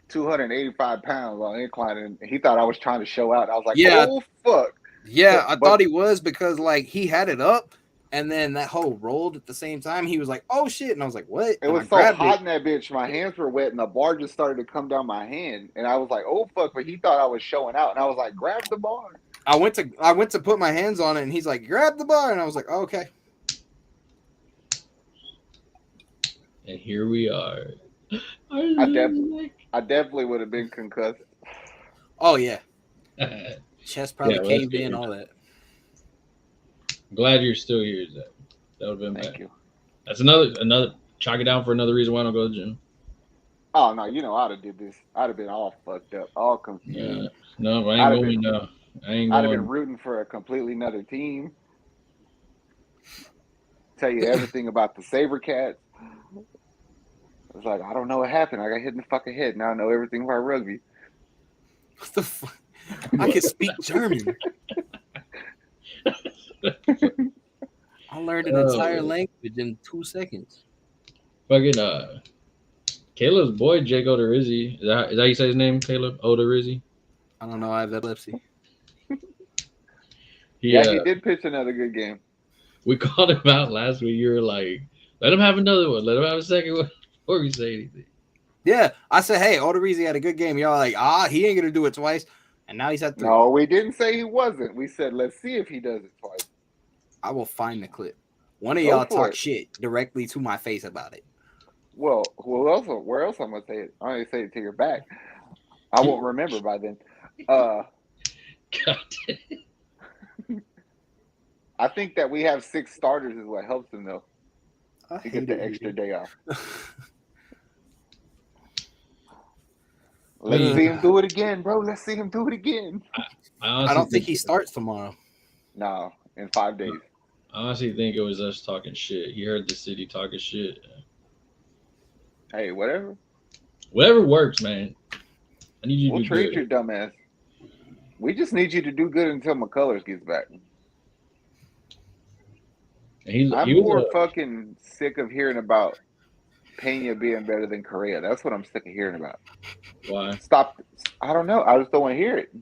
285 pounds on incline, and he thought I was trying to show out. I was like, yeah. Oh fuck. Yeah, I thought he was because like he had it up. And then that whole rolled at the same time. He was like, "Oh shit!" And I was like, "What?" It was so hot in that bitch. My hands were wet, and the bar just started to come down my hand. And I was like, "Oh fuck!" But he thought I was showing out, and I was like, "Grab the bar." I went to put my hands on it, and he's like, "Grab the bar," and I was like, oh, "Okay." And here we are. I definitely would have been concussed. Oh yeah, chest probably caved in, all that. I'm glad you're still here, Zach. That would have been bad. Thank you. That's another chalk it down for another reason why I don't go to the gym. Oh no, I'd have did this. I'd have been all fucked up, all confused. No, I ain't going now. I ain't going. I'd have been rooting for a completely another team. Tell you everything about the Sabercats. It's like, I don't know what happened. I got hit in the fucking head. Now I know everything about rugby. What the fuck? I can speak German. I learned an entire language in 2 seconds. Fucking Caleb's boy, Jake Odorizzi. Is that how you say his name, Caleb? Odorizzi? I don't know. I have epilepsy. He did pitch another good game. We called him out last week. You were like, let him have another one. Let him have a second one before we say anything. Yeah. I said, hey, Odorizzi had a good game. Y'all like, he ain't going to do it twice. And now he's at 3. No, we didn't say he wasn't. We said, let's see if he does it twice. I will find the clip. One of y'all talk shit directly to my face about it. Well, where else I'm going to say it? I'm going to say it to your back. I won't remember by then. I think that we have 6 starters is what helps him, though. To get the extra day off. Let's see him do it again, bro. Let's see him do it again. I don't think he starts tomorrow. No, in 5 days. I honestly think it was us talking shit. He heard the city talking shit. Hey, whatever. Whatever works, man. I need you to do trade good. Your dumb ass. We just need you to do good until McCullers gets back. I'm more fucking sick of hearing about Pena being better than Correa. That's what I'm sick of hearing about. Why? Stop. I don't know. I just don't want to hear it.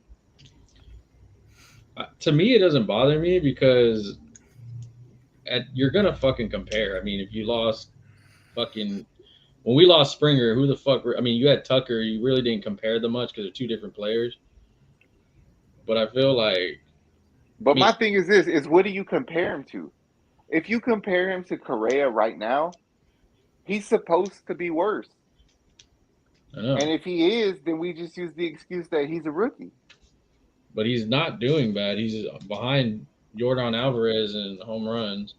To me, it doesn't bother me because you're going to fucking compare. I mean, if you lost when we lost Springer, who the fuck? I mean, you had Tucker. You really didn't compare them much because they're 2 different players. But I feel like. But my thing is this: is what do you compare him to? If you compare him to Correa right now, he's supposed to be worse. I know. And if he is, then we just use the excuse that he's a rookie. But he's not doing bad. He's behind Yordan Alvarez in home runs.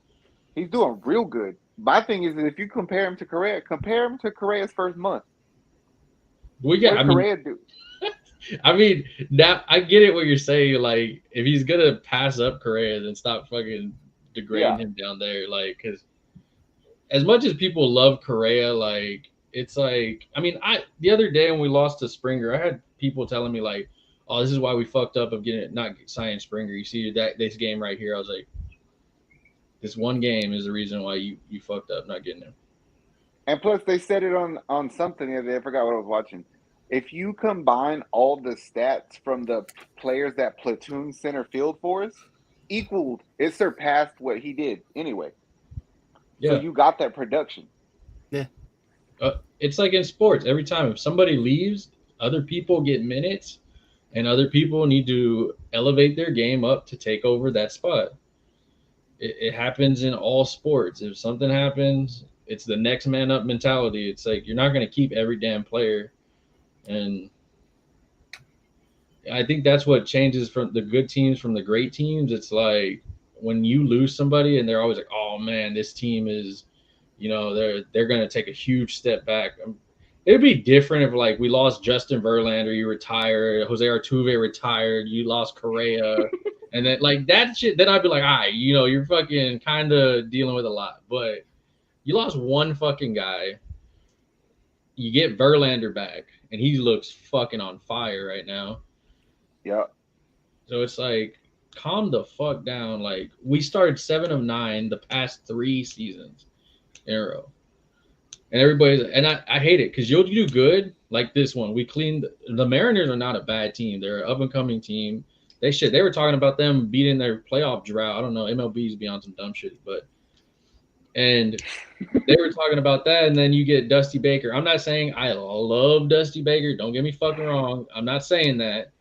He's doing real good. My thing is that if you compare him to Correa's first month. Well, yeah, What did Correa do? I mean, now I get it what you're saying. Like, if he's gonna pass up Correa, then stop fucking degrading him down there. Like, because as much as people love Correa, like, it's like, I mean, the other day when we lost to Springer, I had people telling me like, "Oh, this is why we fucked up of getting not signing Springer." You see that this game right here, I was like, this one game is the reason why you fucked up not getting him. And plus, they said it on something the other day. I forgot what I was watching. If you combine all the stats from the players that platoon center field for us, it surpassed what he did anyway. Yeah. So you got that production. Yeah. It's like in sports. Every time if somebody leaves, other people get minutes, and other people need to elevate their game up to take over that spot. It happens in all sports. If something happens, it's the next man up mentality. It's like you're not going to keep every damn player. And I think that's what changes from the good teams from the great teams. It's like when you lose somebody and they're always like, oh man, this team is, they're going to take a huge step back. It'd be different if like we lost Justin Verlander, you retired, Jose Altuve retired, you lost Correa, and then like that shit. Then I'd be like, all right, you're fucking kind of dealing with a lot, but you lost one fucking guy. You get Verlander back, and he looks fucking on fire right now. Yeah. So it's like, calm the fuck down. Like we started 7 of 9 the past 3 seasons in a row. And I hate it because you'll do good like this one. We cleaned the Mariners are not a bad team. They're an up and coming team. They were talking about them beating their playoff drought. I don't know. MLB's beyond some dumb shit, and they were talking about that. And then you get Dusty Baker. I'm not saying I love Dusty Baker. Don't get me fucking wrong. I'm not saying that,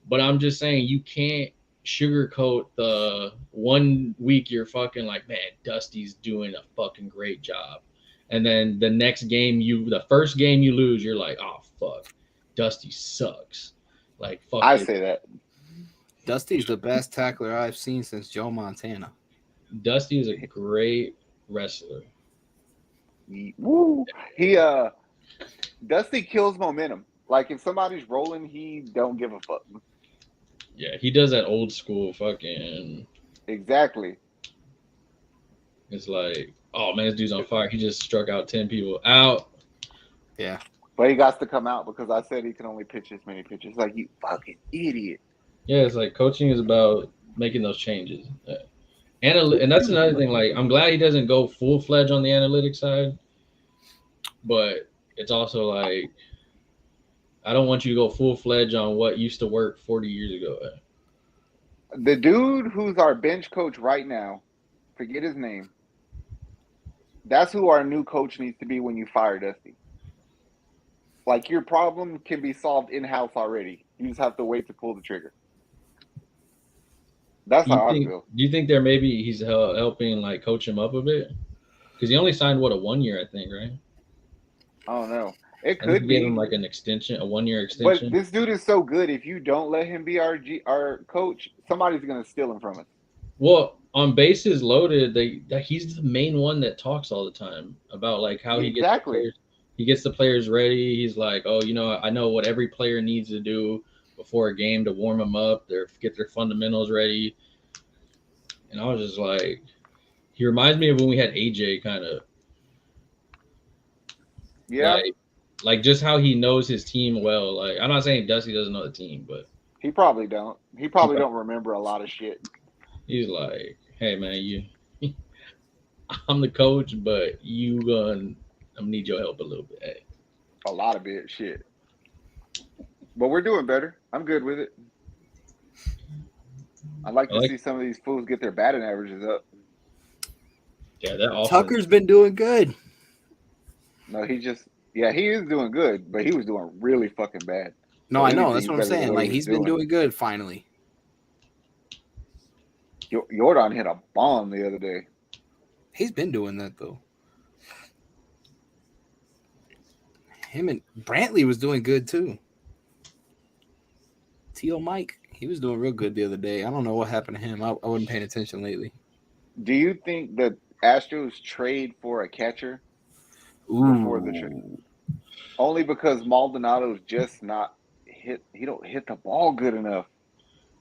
but I'm just saying you can't sugarcoat the 1 week you're fucking like, man, Dusty's doing a fucking great job. And then the first game you lose, you're like, oh, fuck. Dusty sucks. Like, fuck. I say that. Dusty's the best tackler I've seen since Joe Montana. Dusty is a great wrestler. Woo. Dusty kills momentum. Like, if somebody's rolling, he don't give a fuck. Yeah, he does that old school fucking. Exactly. It's like, oh man, this dude's on fire. He just struck out 10 people out. Yeah. But he got to come out because I said he can only pitch this many pitches. Like, you fucking idiot. Yeah, it's like coaching is about making those changes. And that's another thing. Like, I'm glad he doesn't go full-fledged on the analytics side. But it's also like, I don't want you to go full-fledged on what used to work 40 years ago. The dude who's our bench coach right now, forget his name. That's who our new coach needs to be when you fire Dusty. Like, your problem can be solved in-house already. You just have to wait to pull the trigger. That's how I feel. Do you think maybe he's helping, like, coach him up a bit? Because he only signed, a 1 year, I think, right? I don't know. It could be. Give him, like, an extension, a 1 year extension. But this dude is so good. If you don't let him be our coach, somebody's going to steal him from us. Well, on bases loaded, he's the main one that talks all the time about like how he gets the players ready. He's like, oh, I know what every player needs to do before a game to warm them up, get their fundamentals ready. And I was just like, he reminds me of when we had AJ kind of. Yeah. Like just how he knows his team well. Like, I'm not saying Dusty doesn't know the team, but he probably don't. He probably don't remember a lot of shit. He's like, hey man, I'm the coach, but I'm gonna need your help a little bit. Hey. A lot of it, shit. But we're doing better. I'm good with it. I'd like to see some of these fools get their batting averages up. Yeah, that awesome. Tucker's been doing good. No, he is doing good, but he was doing really fucking bad. No, I know. That's what I'm saying. Like, he's been doing good finally. Yordan hit a bomb the other day. He's been doing that, though. Him and Brantley was doing good, too. T.O. Mike, he was doing real good the other day. I don't know what happened to him. I wasn't paying attention lately. Do you think that Astros trade for a catcher before the trade? Ooh. Only because Maldonado's just not hit. He don't hit the ball good enough.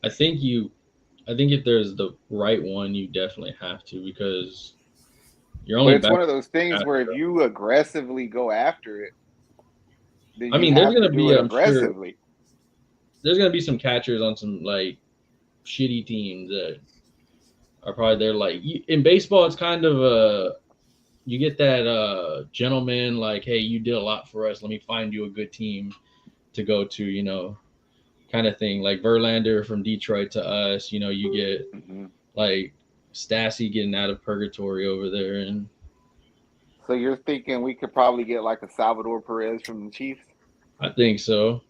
I think if there's the right one, you definitely have to because you're But only it's back. one of those things where if you aggressively go after it, then I you mean, there's have to gonna do be, it I'm sure, aggressively. there's gonna be some catchers on some like shitty teams that are probably there. Like in baseball, it's kind of you get that gentleman like, hey, you did a lot for us. Let me find you a good team to go to. Kind of thing. Like Verlander from Detroit to us. You get Hmm. like Stassi getting out of purgatory over there, and So you're thinking we could probably get like a Salvador Perez from the Chiefs? I think so.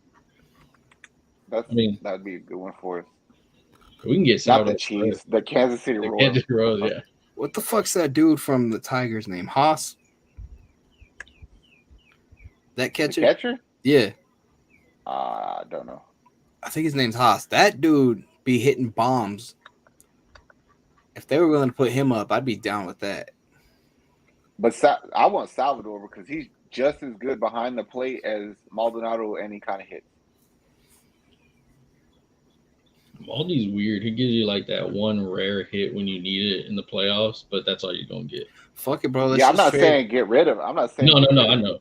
I mean, That'd be a good one for us. we can get Not the Salvador Perez. Chiefs, the Kansas City The Royals. Kansas Royals, yeah. What the fuck's that dude from the Tigers name? Haas? That The catcher? catcher? Yeah. I don't know. I think his name's Haas. That dude be hitting bombs. If they were willing to put him up, I'd be down with that. But I want Salvador because he's just as good behind the plate as Maldonado, and he kind of hits. Maldi's weird. He gives you like that one rare hit when you need it in the playoffs, but that's all you're gonna get. Fuck it, bro. Yeah, I'm not saying get rid of him. I'm not saying No, get rid I of him. know.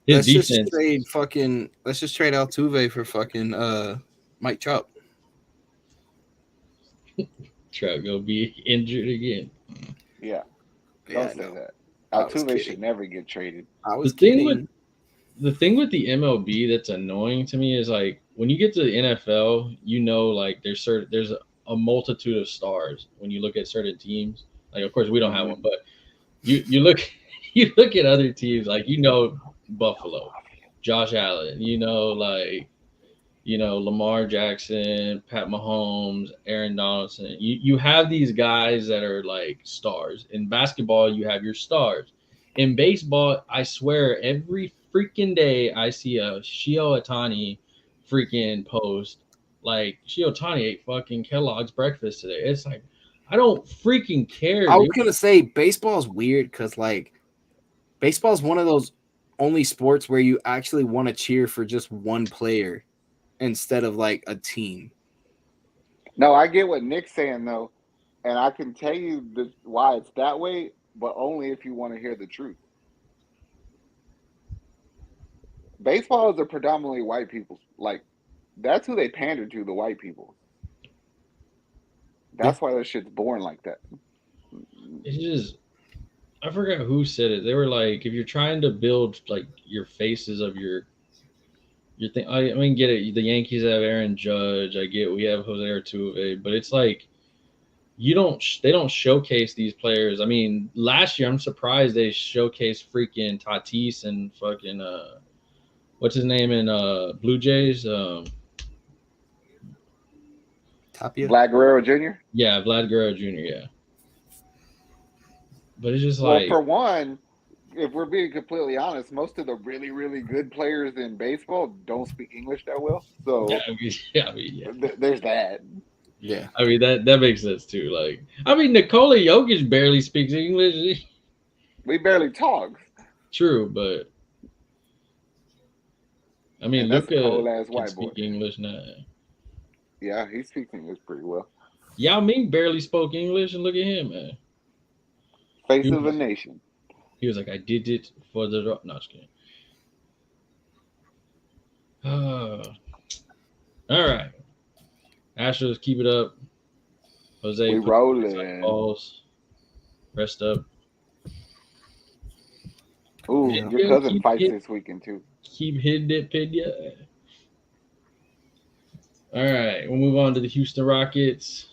His Let's just defense. trade let's just trade Altuve for fucking Mike Trout. Trout go be injured again. Yeah, Yeah, don't say no. that. I was Altuve kidding. should never get traded. I was The thing kidding. The thing with the MLB that's annoying to me is like when you get to the NFL, like there's a multitude of stars when you look at certain teams. Like of course we don't have one, but you look you look at other teams like Buffalo, Josh Allen, Lamar Jackson, Pat Mahomes, Aaron Donaldson. You have these guys that are like stars. In basketball, you have your stars. In baseball, I swear every freaking day I see a Shio Otani freaking post. Like Shio Otani ate fucking Kellogg's breakfast today. It's like I don't freaking care. I was Dude. gonna say baseball's weird because like baseball's one of those only sports where you actually want to cheer for just one player instead of like a team. No, I get what Nick's saying though, and I can tell you why it's that way, but only if you want to hear the truth. Baseball is a predominantly white people. Like that's who they pander to, the white people. That's why that shit's born like that. It's just I forgot who said it. They were like, if you're trying to build like your faces of your thing, I mean, get it. The Yankees have Aaron Judge. I get we have Jose Altuve, but it's like they don't showcase these players. I mean, last year I'm surprised they showcased freaking Tatis and fucking what's his name in Blue Jays? Tapia? Vlad Guerrero Jr. Yeah, Vlad Guerrero Jr. Yeah, but it's just Well, like for one, if we're being completely honest, most of the really, really good players in baseball don't speak English that well. So there's that. Yeah. I mean that makes sense too. Like I mean, Nikola Jokic barely speaks English. We barely talk. True, but I mean, And that's a Luka cold-ass can white speak boy. English now. Yeah, he speaks English pretty well. Yao Ming barely spoke English, and look at him, man. Face of a nation. He was like, "I did it for the rock." No, just kidding. All right, Astros, keep it up. Jose, We rolling. balls. Rest up. Ooh, Yeah. your cousin fights this weekend too. Keep hitting it, Pena. All right, we'll move on to the Houston Rockets.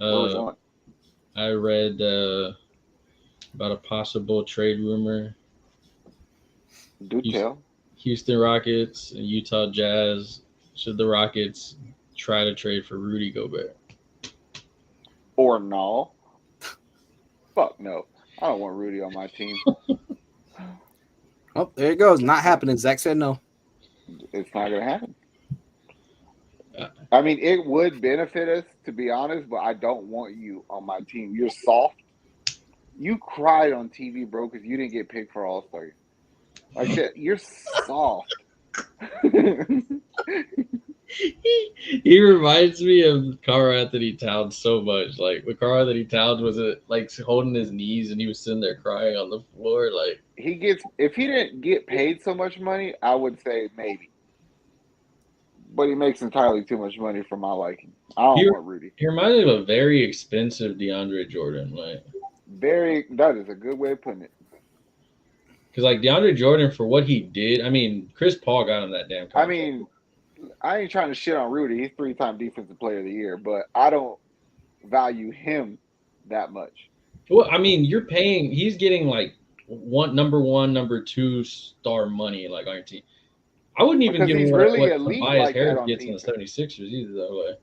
I read about a possible trade rumor. Do tell. Houston Rockets and Utah Jazz. Should the Rockets try to trade for Rudy Gobert? Or no. Fuck no. I don't want Rudy on my team. Oh, there it goes. Not happening. Zach said no. It's not going to happen. I mean, it would benefit us to be honest, but I don't want you on my team. You're soft. You cried on TV, bro, because you didn't get picked for All-Star. Like that, you're soft. He reminds me of Karl Anthony Towns so much. Like when Karl Anthony Towns was like holding his knees and he was sitting there crying on the floor. Like If he didn't get paid so much money, I would say maybe. But he makes entirely too much money for my liking. I don't want Rudy. He reminds me of a very expensive DeAndre Jordan. Like that is a good way of putting it. Because like DeAndre Jordan, for what he did, I mean, Chris Paul got him that damn contract. I mean, I ain't trying to shit on Rudy. He's 3-time Defensive Player of the Year, but I don't value him that much. Well, I mean, he's getting like number 1, number 2 star money like on your team. I wouldn't even give him what Tobias Harris gets in the 76ers either, that way.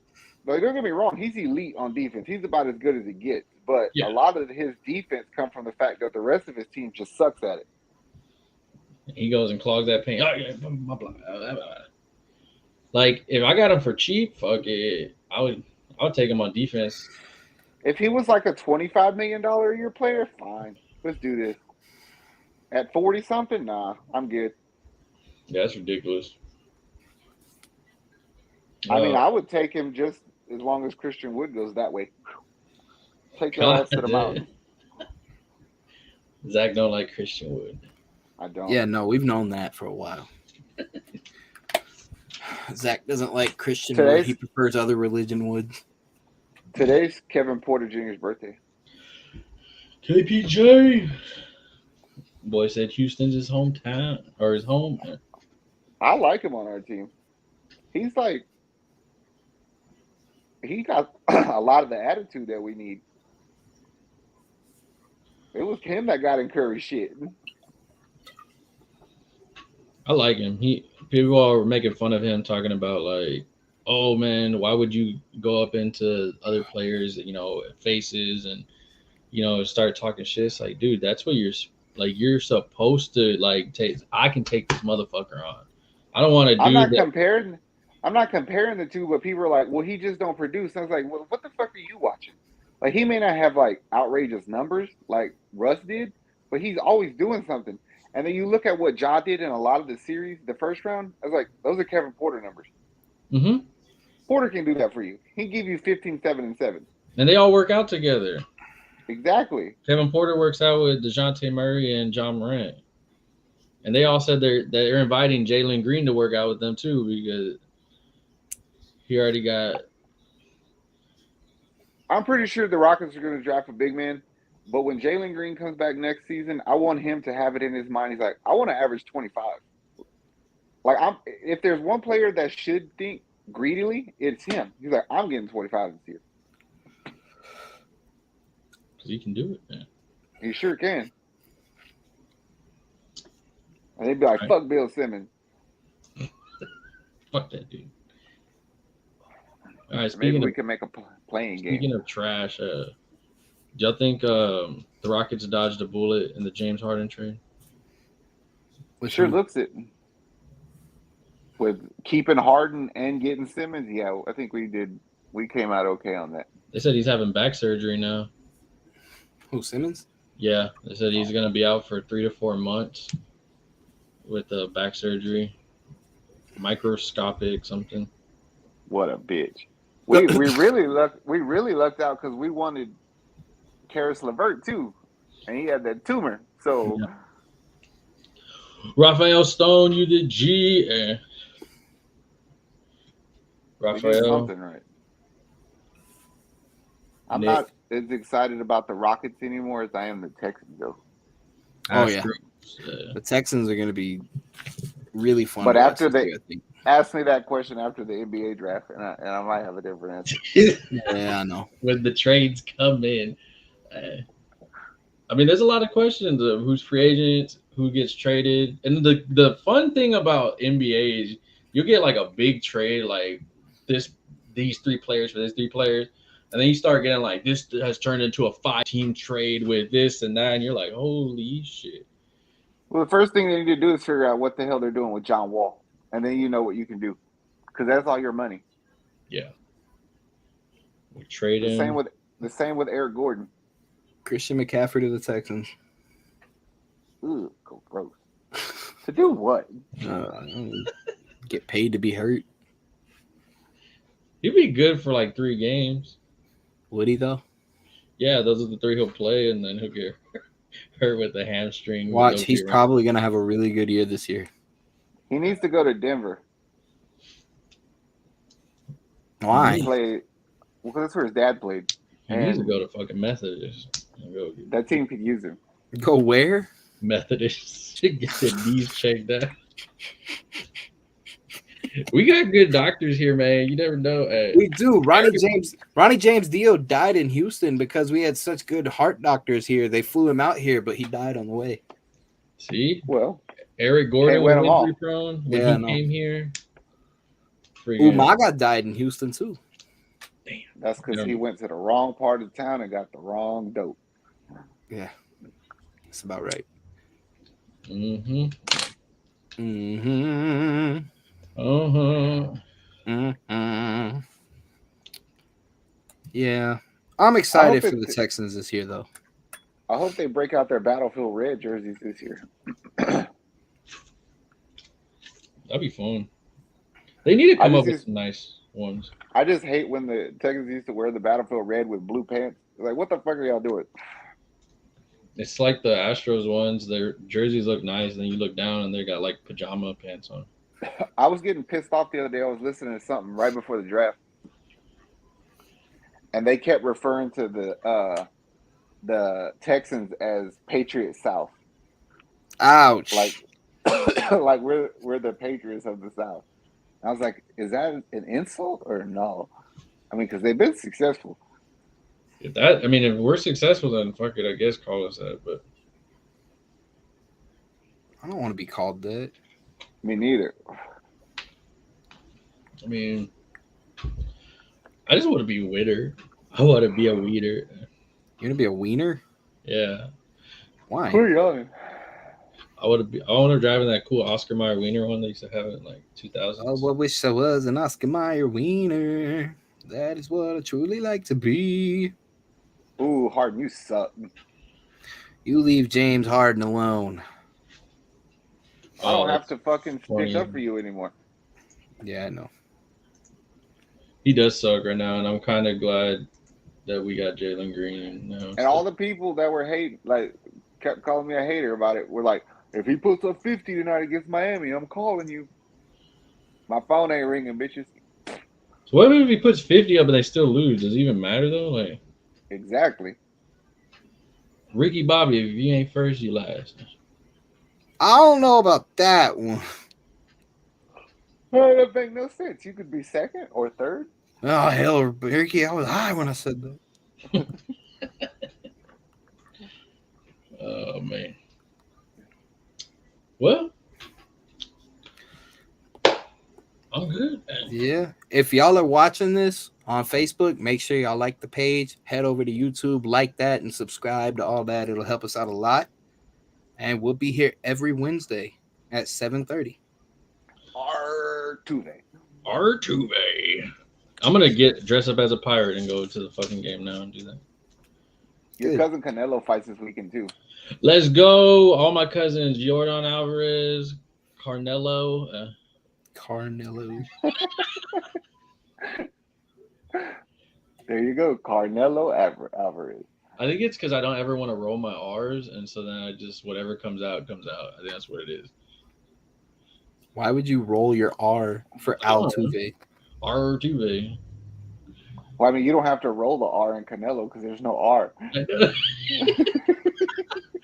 Like, don't get me wrong, he's elite on defense. He's about as good as it gets. But a lot of his defense comes from the fact that the rest of his team just sucks at it. He goes and clogs that paint. Like, if I got him for cheap, fuck it. I would take him on defense. If he was like a $25 million a year player, fine. Let's do this. At 40-something, nah, I'm good. Yeah, that's ridiculous. I mean, I would take him just as long as Christian Wood goes that way. Take your ass to the mountain. Zach don't like Christian Wood. I don't. Yeah, no, we've known that for a while. Zach doesn't like Christian Wood. He prefers other religion Wood. Today's Kevin Porter Jr.'s birthday. KPJ. Boy said Houston's his hometown or his home. I like him on our team. He's like, he got a lot of the attitude that we need. It was him that got in Curry shit. I like him. People are making fun of him, talking about like, oh man, why would you go up into other players, faces and start talking shit? It's like, dude, that's what you're supposed to like take. I can take this motherfucker on. I don't want to do that. I'm not comparing the two, but people are like, well, he just don't produce. I was like, well, what the fuck are you watching? Like, he may not have like outrageous numbers like Russ did, but he's always doing something. And then you look at what Ja did in a lot of the series, the first round, I was like, those are Kevin Porter numbers. Mm-hmm. Porter can do that for you. He give you 15, 7, and 7. And they all work out together. Exactly. Kevin Porter works out with DeJounte Murray and John Morant. And they all said they're inviting Jalen Green to work out with them too, because he already got. I'm pretty sure the Rockets are going to draft a big man, but when Jalen Green comes back next season, I want him to have it in his mind. He's like, I want to average 25. Like, if there's one player that should think greedily, it's him. He's like, I'm getting 25 this year. Because he can do it, man. He sure can. And they'd be like, fuck Bill Simmons. Fuck that dude. All right, maybe we can make a playing game. Speaking of trash, do y'all think the Rockets dodged a bullet in the James Harden trade? Sure looks it. With keeping Harden and getting Simmons, yeah, I think we did. We came out okay on that. They said he's having back surgery now. Who, Simmons? Yeah, they said he's going to be out for 3 to 4 months with back surgery, microscopic something. What a bitch! We really lucked out because we wanted Karis LeVert too, and he had that tumor. So, yeah. Raphael Stone, you did G. Raphael, we did something right. I'm not as excited about the Rockets anymore as I am the Texans, though. Oh yeah, the Texans are going to be really fun. But after ask me that question after the NBA draft, and I might have a different answer. Yeah, I know. When the trades come in, I mean, there's a lot of questions of who's free agents, who gets traded, and the fun thing about NBA is you get like a big trade, like these 3 players for these 3 players. And then you start getting like, this has turned into a 5-team trade with this and that. And you're like, holy shit. Well, the first thing they need to do is figure out what the hell they're doing with John Wall. And then you know what you can do. Because that's all your money. Yeah. We trade The him. same with Eric Gordon. Christian McCaffrey to the Texans. Ooh, gross. To do what? Get paid to be hurt. He'd be good for like 3 games. Would he though? Yeah, those are the 3 he'll play, and then he'll get hurt with the hamstring. Watch, he's probably gonna have a really good year this year. He needs to go to Denver. Why? He played. Well, that's where his dad played. He needs to go to fucking Methodist. That team could use him. Go where? Methodist to get their knees checked out. We got good doctors here, man. You never know. We do. Ronnie James Dio died in Houston because we had such good heart doctors here. They flew him out here, but he died on the way. See? Well, Eric Gordon was injury prone when he came here. Umaga died in Houston too. Damn. That's because he went to the wrong part of town and got the wrong dope. Yeah. That's about right. Mm-hmm. Mm-hmm. Uh-huh. Mm-hmm. Yeah. I'm excited for the Texans this year, though. I hope they break out their Battlefield Red jerseys this year. That'd be fun. They need to come up with some nice ones. I just hate when the Texans used to wear the Battlefield Red with blue pants. Like, what the fuck are y'all doing? It's like the Astros ones. Their jerseys look nice, and then you look down, and they got like pajama pants on. I was getting pissed off the other day. I was listening to something right before the draft, and they kept referring to the Texans as Patriot South. Ouch! Like we're the Patriots of the South. I was like, is that an insult or no? I mean, because they've been successful. If we're successful, then fuck it. I guess call us that, but I don't want to be called that. Me neither. I mean, I just want to be Witter. I want to be a Weeder. You want to be a wiener? Yeah. Why? Who are you on? I want to drive in that cool Oscar Mayer Wiener one they used to have in like 2000. Oh, I wish I was an Oscar Mayer wiener. That is what I truly like to be. Ooh, Harden, you suck. You leave James Harden alone. I don't have to fucking stick up for you anymore. Yeah, I know. He does suck right now, and I'm kind of glad that we got Jalen Green now. And all the people that were kept calling me a hater about it, were like, if he puts up 50 tonight against Miami, I'm calling you. My phone ain't ringing, bitches. So what if he puts 50 up and they still lose? Does it even matter, though? Like, exactly. Ricky Bobby, if you ain't first, you last. I don't know about that one. Well, that makes no sense. You could be second or third. Oh, hell, Ricky, I was high when I said that. Oh, man. Well, I'm good, man. Yeah. If y'all are watching this on Facebook, make sure y'all like the page. Head over to YouTube, like that, and subscribe to all that. It'll help us out a lot. And we'll be here every Wednesday at 7:30. Artuve. I'm going to dress up as a pirate and go to the fucking game now and do that. Your cousin Canelo fights this weekend, too. Let's go. All my cousins, Yordan, Alvarez, Carnelo. There you go. Carnelo Alvarez. I think it's because I don't ever want to roll my R's, and so then I just, whatever comes out, comes out. I think that's what it is. Why would you roll your R for Altuve? Artuve. Well, I mean, you don't have to roll the R in Canelo because there's no R.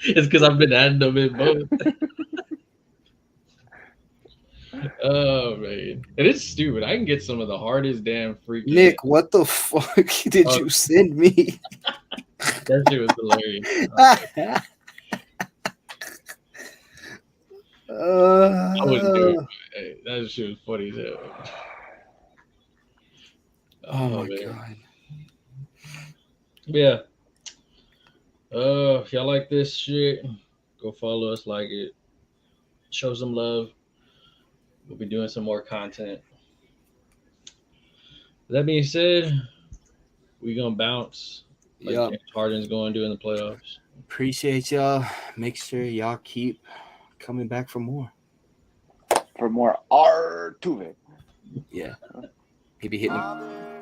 It's because I've been adding them in both. Oh, man. And it's stupid. I can get some of the hardest damn freaking... Nick, what the fuck did you send me? That shit was hilarious. I wouldn't do it. Hey, that shit was funny as hell. Oh my God. Yeah. If y'all like this shit, go follow us, like it. Show some love. We'll be doing some more content. That being said, We gonna bounce like Yup. James Harden's going to in the playoffs. Appreciate y'all. Make sure y'all keep coming back for more. For more Artuve. Yeah. He be hitting them.